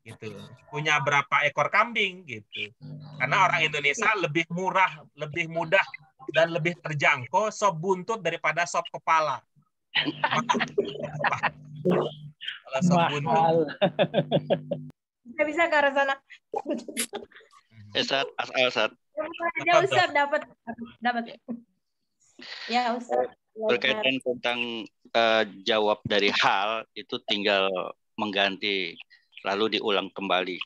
gitu. Punya berapa ekor kambing gitu. Karena orang Indonesia lebih murah, lebih mudah dan lebih terjangkau sop buntut daripada sop kepala. Kalau sop buntut. Bisa ke arah sana. Ustaz. Ya Ustaz dapat. Ya Ustaz. Berkaitan tentang jawab dari hal itu tinggal mengganti lalu diulang kembali.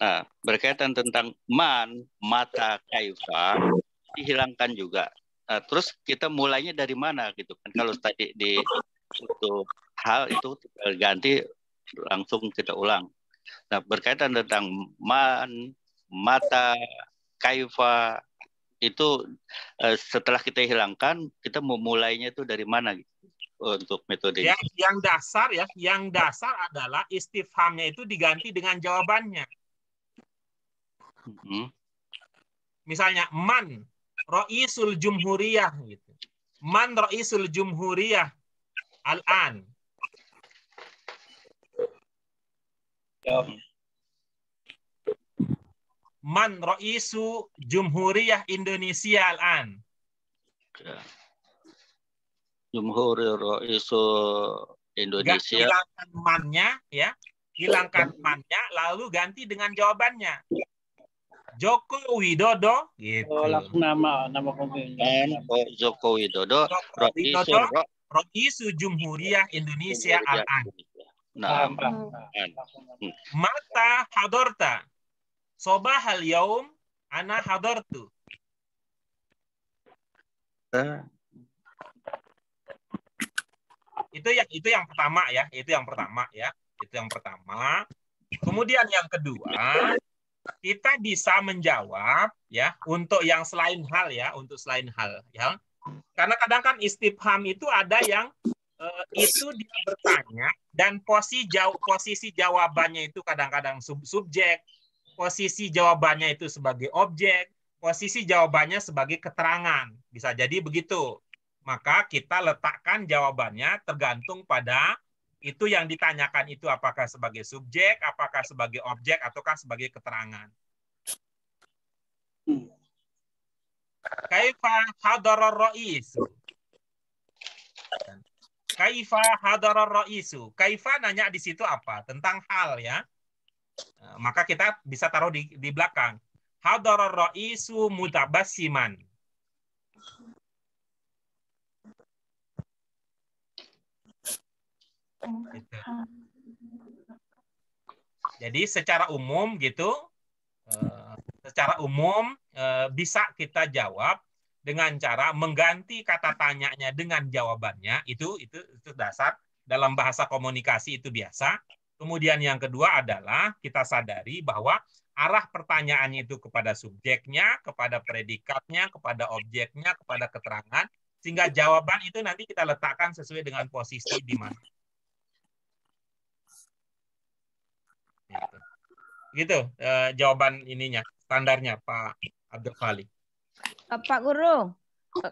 Nah, berkaitan tentang mata, kaifa dihilangkan juga. Nah, terus kita mulainya dari mana gitu kan? Kalau tadi untuk hal itu ganti langsung kita ulang. Nah, berkaitan tentang mata, kaifa itu setelah kita hilangkan, kita memulainya itu dari mana gitu, untuk metode yang dasar adalah istifhamnya itu diganti dengan jawabannya. Misalnya man ra'isul jumhuriyah gitu. Man ra'isul jumhuriyah al-an. Man ra'isu jumhuriyah Indonesia al-an. Jumhuriyah ra'isu Indonesia. Hilangkan man-nya ya. Hilangkan man-nya lalu ganti dengan jawabannya. Joko Widodo gitu. Nama pemimpin. Joko Widodo Ra'isu Jumhuriyah Indonesia al-an. Nah, Mata hadorta. Sobahal yaum ana hadortu. Itu yang pertama ya. Itu yang pertama. Kemudian yang kedua, kita bisa menjawab ya untuk yang selain hal ya, Karena kadang kan istifham itu ada yang itu dia bertanya dan posisi jawabannya itu kadang-kadang subjek, posisi jawabannya itu sebagai objek, posisi jawabannya sebagai keterangan. Bisa jadi begitu. Maka kita letakkan jawabannya tergantung pada itu yang ditanyakan itu apakah sebagai subjek, apakah sebagai objek, ataukah sebagai keterangan. Kaifa hadarar ra'isu. Kaifa hadarar ra'isu. Kaifa nanya di situ apa? Tentang hal ya. Maka kita bisa taruh di belakang. Hadarar ra'isu mutabassiman. Gitu. Jadi secara umum gitu, bisa kita jawab dengan cara mengganti kata tanyanya dengan jawabannya. Itu dasar dalam bahasa komunikasi, itu biasa. Kemudian yang kedua adalah kita sadari bahwa arah pertanyaannya itu kepada subjeknya, kepada predikatnya, kepada objeknya, kepada keterangan, sehingga jawaban itu nanti kita letakkan sesuai dengan posisi di mana. Gitu jawaban ininya, standarnya Pak Abdul Khalik. Pak Guru,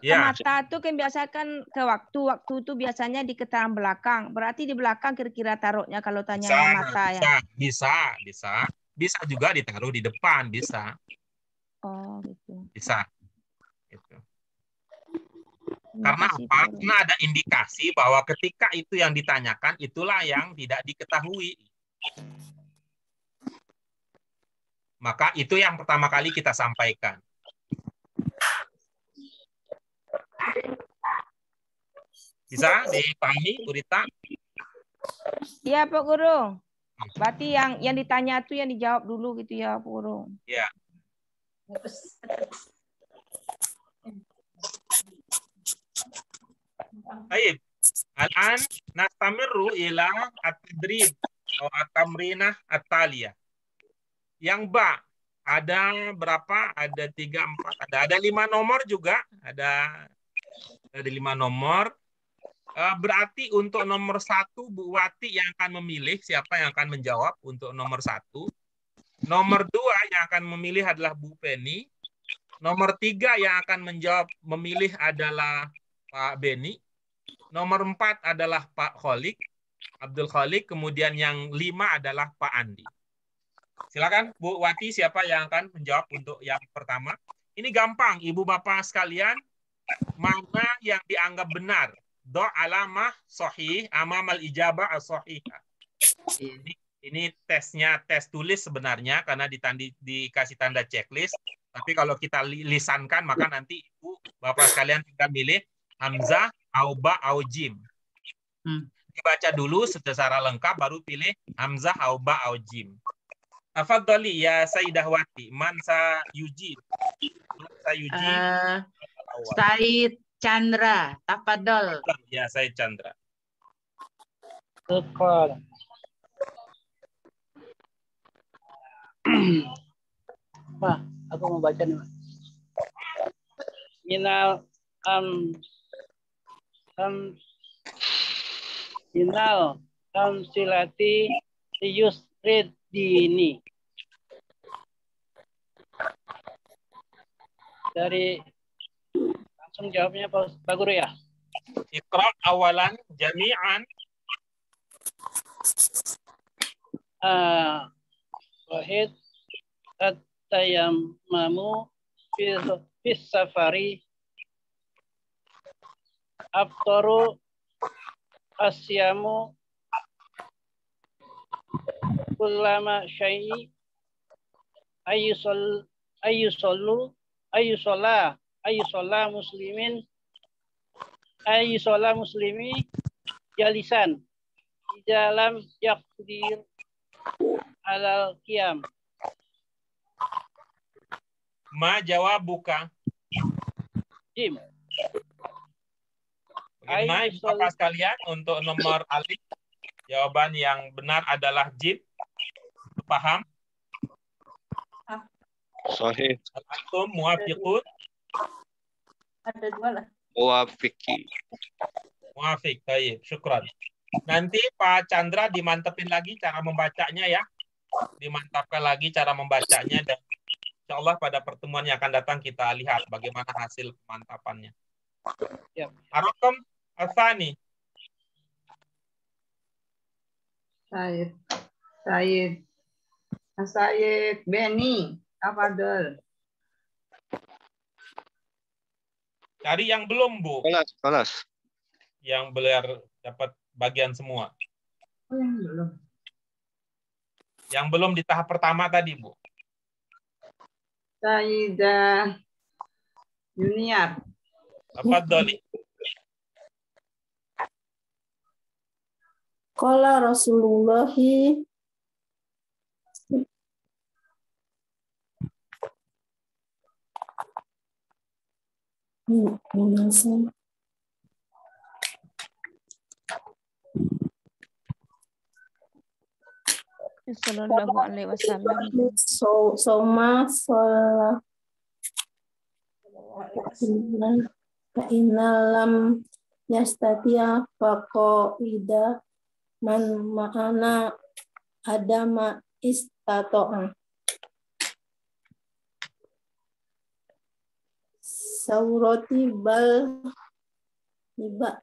Ya. mata itu kan biasakan ke waktu itu biasanya di keterangan belakang. Berarti di belakang kira-kira taruhnya kalau tanya mata ya? Bisa juga ditaruh di depan, bisa. Oh gitu. Bisa. Gitu. Karena apa? Karena ada indikasi bahwa ketika itu yang ditanyakan itulah yang tidak diketahui. Maka itu yang pertama kali kita sampaikan. Bisa dipahami, Bu Rita? Iya, Pak Guru. Berarti yang ditanya itu yang dijawab dulu gitu ya, Pak Guru. Iya. Baik. Al-an nastamiru ila at-tadrib atau at-tamrinah at-taliyah. Yang ba, ada berapa? Ada 3, 4, ada 5 nomor juga. Ada 5 nomor. Berarti untuk nomor 1 Bu Wati yang akan memilih siapa yang akan menjawab untuk nomor 1. Nomor 2 yang akan memilih adalah Bu Penny. Nomor 3 yang akan memilih adalah Pak Beni. Nomor 4 adalah Pak Kholik, Abdul Kholik. Kemudian yang 5 adalah Pak Andi. Silakan Bu Wati, siapa yang akan menjawab untuk yang pertama? Ini gampang, Ibu Bapak sekalian. Mana yang dianggap benar? Do alamah sahih amamal ijabah as-sahihah. Ini tesnya, tes tulis sebenarnya karena dikasih tanda checklist. Tapi kalau kita lisankan maka nanti Ibu Bapak sekalian kita milih hamzah, au ba, au jim. Dibaca dulu secara lengkap baru pilih hamzah, au ba, au jim. Afadhali ya Sayyidah Wati, man sa yujib. Said Chandra, tafadhol. Ya, Said Chandra. Betul. Wah, aku mau baca nih. Minal silati yusrid dini. Dari langsung jawabnya Pak Guru ya. Iqra awalan jami'an. Wahid at-tayammamu fis safari aftaru asyamu kullama syai'i ayyusola muslimi jalisan di dalam yakdir alal qiyam. Ma jawabuka. Jim. Bagaimana Bapak sekalian untuk nomor alif? Jawaban yang benar adalah jim. Paham? Sahih. Antum muwafiqun? Ada 2 lah. Muwafiqi. Muafiq, baik, syukran. Nanti Pak Chandra dimantepin lagi cara membacanya ya. Dimantapkan lagi cara membacanya dan insya Allah pada pertemuan yang akan datang kita lihat bagaimana hasil pemantapannya. Ya. Ar-Raqam Al-Thani. Said. Said Beni. Tafadhol. Cari yang belum, Bu. Kelas. Yang belar dapat bagian semua. Oh, yang belum. Yang belum di tahap pertama tadi, Bu. Sayyidah Junior. Tafadholi. Qala Rasulullahi Sallallahu alaihi wasallam. Soma sholat Inalam yastatia faqaida man ma'ana adama istato'a saurati bal iba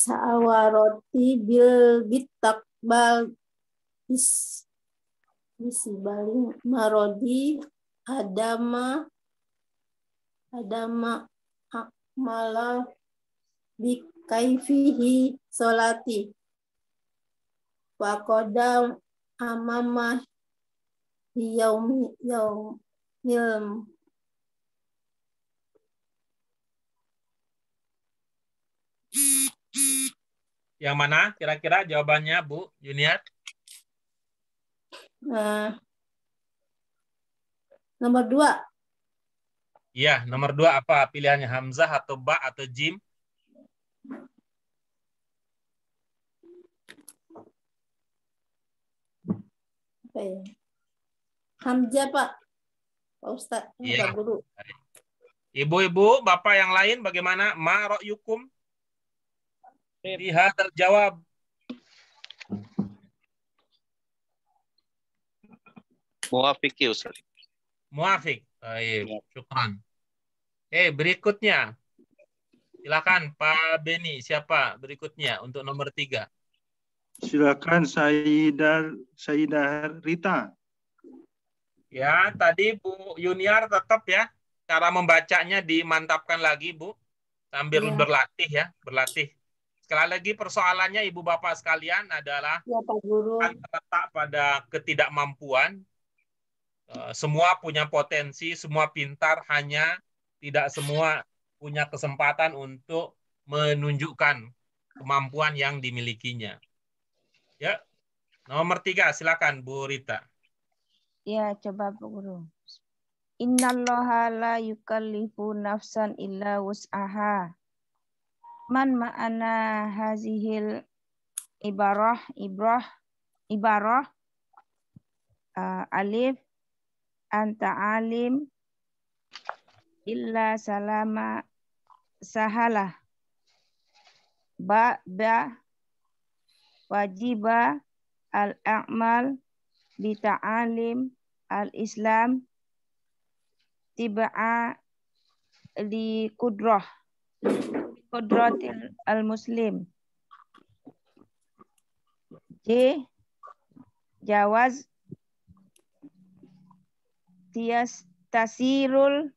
sawaroti bil bitakbal bisibaling marodi adama akmala bikaifihi solati wakodam amama yaumil Yang mana kira-kira jawabannya, Bu Junior? Nomor 2. Iya, nomor 2 apa? Pilihannya Hamzah atau Ba atau Jim? Apa ya? Hamzah, Pak. Pak Ustadz, Iya. Pak Guru. Ibu-ibu, Bapak yang lain bagaimana? Ma ra'yukum? Lihat terjawab. Muafiq ya, Ustaz. Muafiq. Baik, syukran. Berikutnya. Silakan Pak Beni, siapa berikutnya untuk nomor 3? Silakan Sayyidah Rita. Ya, tadi Bu Yuniar tetap ya. Cara membacanya dimantapkan lagi, Bu. Sambil berlatih ya, berlatih. Sekali lagi persoalannya Ibu Bapak sekalian adalah Pak Guru. terletak pada ketidakmampuan. Semua punya potensi, semua pintar, hanya tidak semua punya kesempatan untuk menunjukkan kemampuan yang dimilikinya. Ya, nomor 3, silakan Bu Rita. Ya, coba Bu Guru. Innallaha la yukallifu nafsan illa wus'aha. Man ma'ana hazihil ibarah alif anta alim illa salama sahalah ba wajiba al-a'mal bita'alim al-islam tiba'a li kudratil al-muslim. J. Jawaz tasirul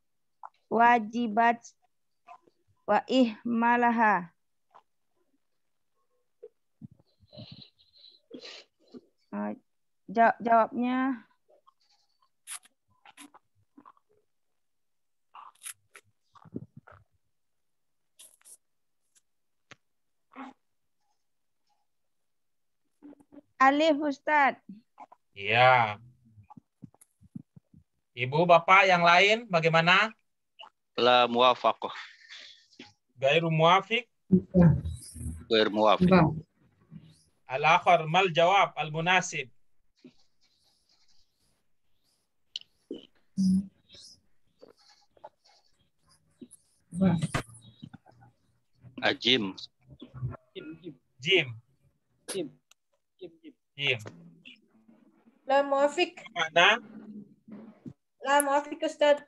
wajibat wa ihmalaha. Jawabnya alif, Ustadz. Iya. Ibu, Bapak yang lain bagaimana? La muwafaqah. Gairu muafiq? Gairu muwafiq. Al-akhar mal jawab al-munasib. Ajim. Jim. La muafik. Mana? La muafik Ustaz.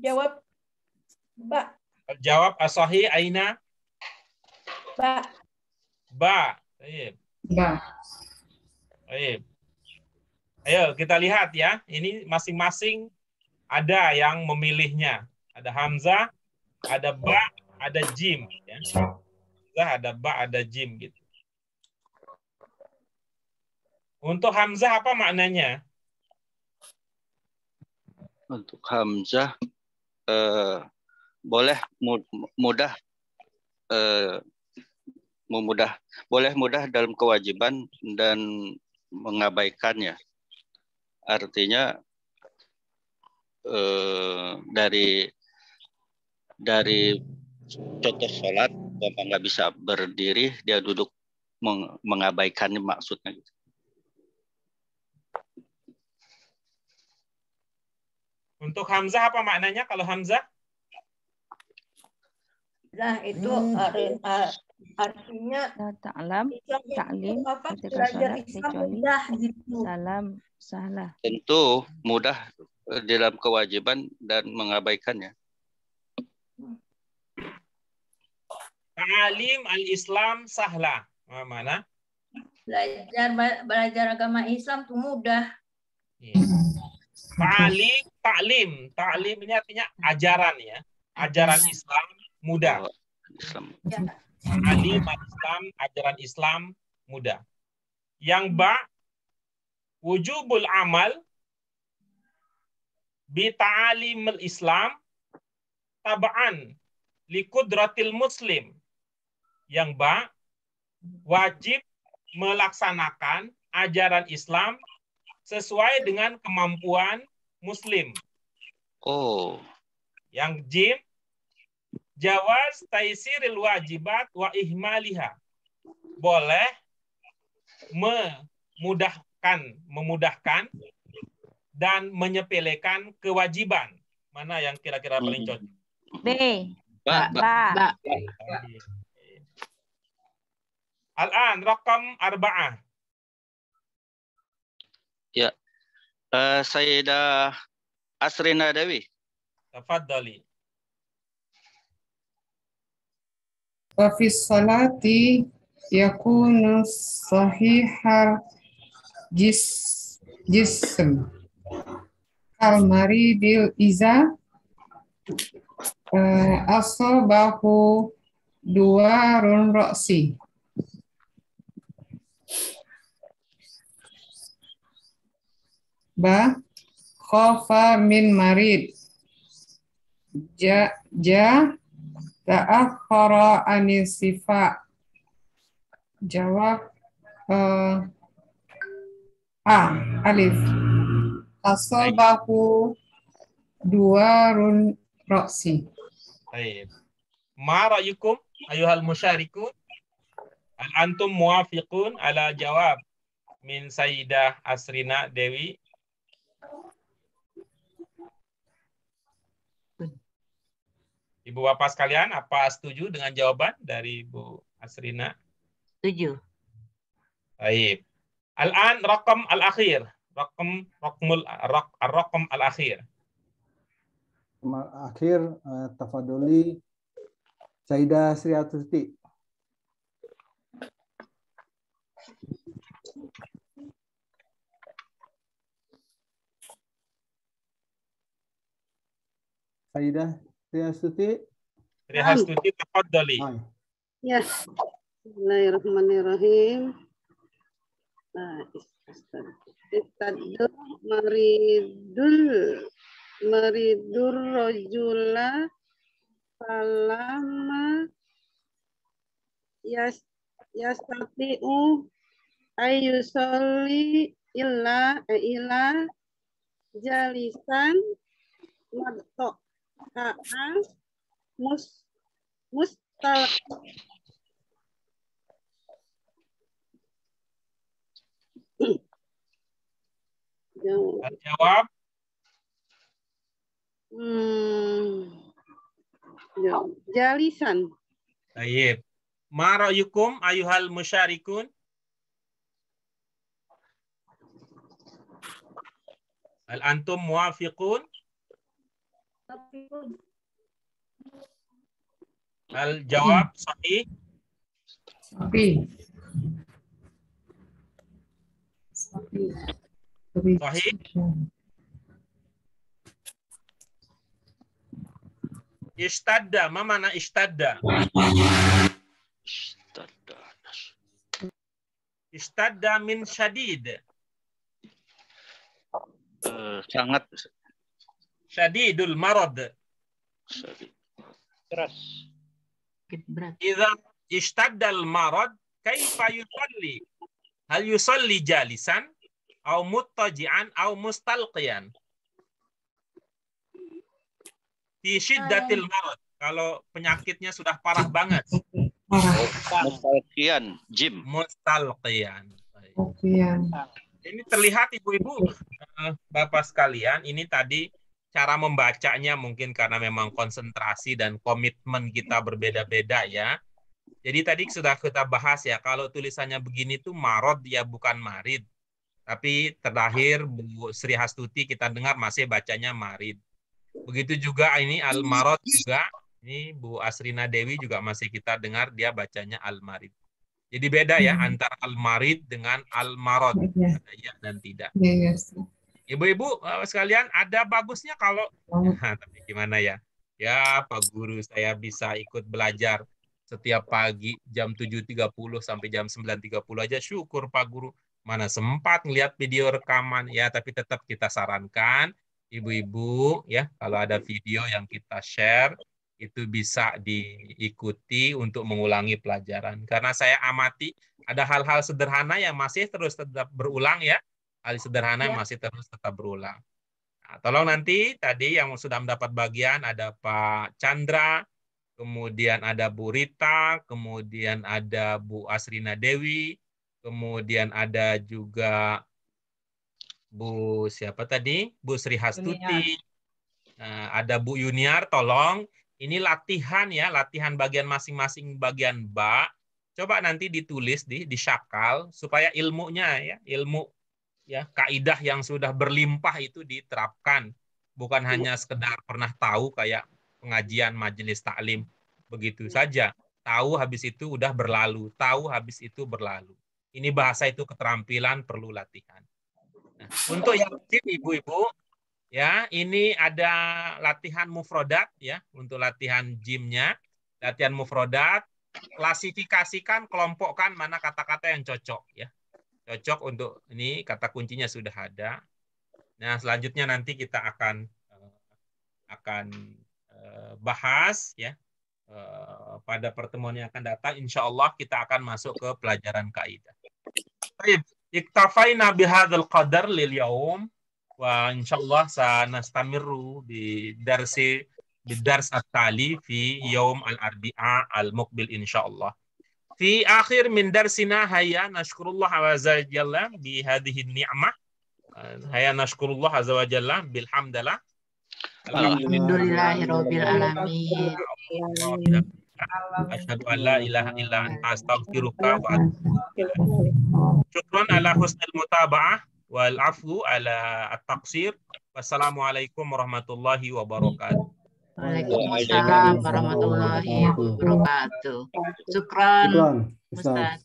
Jawab ba. Jawab as-sahih aina? Ba. Ba. Baik. Ba. Baik. Ayo kita lihat ya. Ini masing-masing ada yang memilihnya. Ada hamzah, ada ba, ada jim. Ya. Hamzah, ada ba, ada jim gitu. Untuk hamzah apa maknanya? Untuk hamzah boleh mudah boleh mudah dalam kewajiban dan mengabaikannya. Artinya dari contoh sholat, bapak nggak bisa berdiri, dia duduk mengabaikannya maksudnya gitu. Untuk hamzah apa maknanya kalau hamzah? Nah, itu artinya ta'lam, ta'lim, ketika sholat kecuali salam, salah. Tentu mudah dalam kewajiban dan mengabaikannya. Ta'alim al-Islam sahla. Mana? Belajar agama Islam itu mudah. Ta'lim ini artinya ajaran ya. Ajaran Islam mudah. Ta'lim al-Islam, ajaran Islam mudah. Yang ba, wujubul amal bi ta'alim al-Islam tab'an li qudratil muslim. Yang ba, wajib melaksanakan ajaran Islam sesuai dengan kemampuan muslim. Oh. Yang jim, jawaz taisiril wajibat wa ihmaliha. Boleh memudahkan dan menyepelekan kewajiban. Mana yang kira-kira paling cocok? B. Ba. Al-an rakam 4. Ya. Sayyidah Asrina Dewi. Tafadhali. Wa fi salati yakunu sahihal jism kal maridil iza asabahu duwarun roksi. Ba khofa min marid ta'akhkhara anis sifa. Jawab A. Alif. Asabahu duwarun roksi. Baik. Ma ra'yukum ayuhal musyarikun? Hal antum muwafiqun ala jawab min Sayyidah Asrina Dewi? Ibu bapak sekalian, apa setuju dengan jawaban dari Ibu Asrina? Setuju. Baik. Al-an rakam al-akhir. Rakam al-akhir. Akhir tafadholi Sayyidah Sri Atusti. Sayyidah Sri Astuti. Sri Astuti, tafadhali. Ya. Bismillahirrahmanirrahim. Istadul maridur rojula falama yastati'u ayyusolli illa jalisan madto'a'an mustal Jawab. Jalisan. Baik. Ma ra'yukum ayuhal musyarikun? Hal antum muwafiqun? Hal jawab sahih? Sahih. Sahih? Ishtadda, ma mana ishtadda? Ishtadda min syadid. Sangat. Syadidul marad. Keras. Idza ishtaddal marad, kaifa yusalli? Hal yusalli jalisan, au muttaji'an, au mustalqiyan? Fi syiddatil marad. Kalau penyakitnya sudah parah banget. Mustalqiyan, Jim. Mustalqiyan. Oke. Ini terlihat ibu-ibu, bapak sekalian, ini tadi cara membacanya mungkin karena memang konsentrasi dan komitmen kita berbeda-beda ya. Jadi tadi sudah kita bahas ya, kalau tulisannya begini tuh marod ya bukan marid. Tapi terakhir Bu Sri Hastuti kita dengar masih bacanya marid. Begitu juga ini al-marod juga, ini Bu Asrina Dewi juga masih kita dengar dia bacanya al-marid. Jadi beda ya antara al-marid dengan al-marod. Ada ya dan tidak. Ibu-ibu sekalian, ada bagusnya kalau tapi gimana ya? Ya, Pak Guru, saya bisa ikut belajar setiap pagi jam 7.30 sampai jam 9.30 aja, syukur Pak Guru. Mana sempat ngelihat video rekaman ya, tapi tetap kita sarankan ibu-ibu ya, kalau ada video yang kita share itu bisa diikuti untuk mengulangi pelajaran. Karena saya amati ada hal-hal sederhana yang masih terus tetap berulang ya. Hal sederhana yang masih terus tetap berulang. Nah, tolong nanti tadi yang sudah mendapat bagian ada Pak Chandra, kemudian ada Bu Rita, kemudian ada Bu Asrina Dewi, kemudian ada juga Bu siapa tadi? Bu Sri Hastuti, ada Bu Yuniar, tolong. Ini latihan ya, latihan bagian masing-masing bagian ba. Coba nanti ditulis di syakal supaya ilmunya ya, ilmu ya kaidah yang sudah berlimpah itu diterapkan. Bukan hanya sekedar pernah tahu kayak pengajian majelis taklim begitu saja. Tahu habis itu udah berlalu, tahu habis itu berlalu. Ini bahasa itu keterampilan perlu latihan. Nah, untuk yang ibu-ibu ya, ini ada latihan mufrodat ya, untuk latihan gymnya, latihan mufrodat, klasifikasikan, kelompokkan mana kata-kata yang cocok ya, cocok untuk ini kata kuncinya sudah ada. Nah selanjutnya nanti kita akan bahas ya pada pertemuan yang akan datang. Insya Allah kita akan masuk ke pelajaran kaidah. Baik, iktafaina bihadzal qadar lil yaum. Wa insyaallah sanastamiru bidars at-tali fi yaum al-arbi'a al-muqbil insyaallah. Fi akhir min darsina hayya nashkurullah azza wa jalla bi hadhihi ni'mah. Hayya nashkurullah azza wa jalla bil hamdalah. Alhamdulillahirabbil alamin. Asyhadu an la ilaha illa anta astaghfiruka wa atubu ilaik. Syukran ala husnil mutaba'ah wal afu ala at-taqsir. Wassalamualaikum warahmatullahi wabarakatuh. Waalaikumsalam warahmatullahi wabarakatuh. Syukran Ustaz.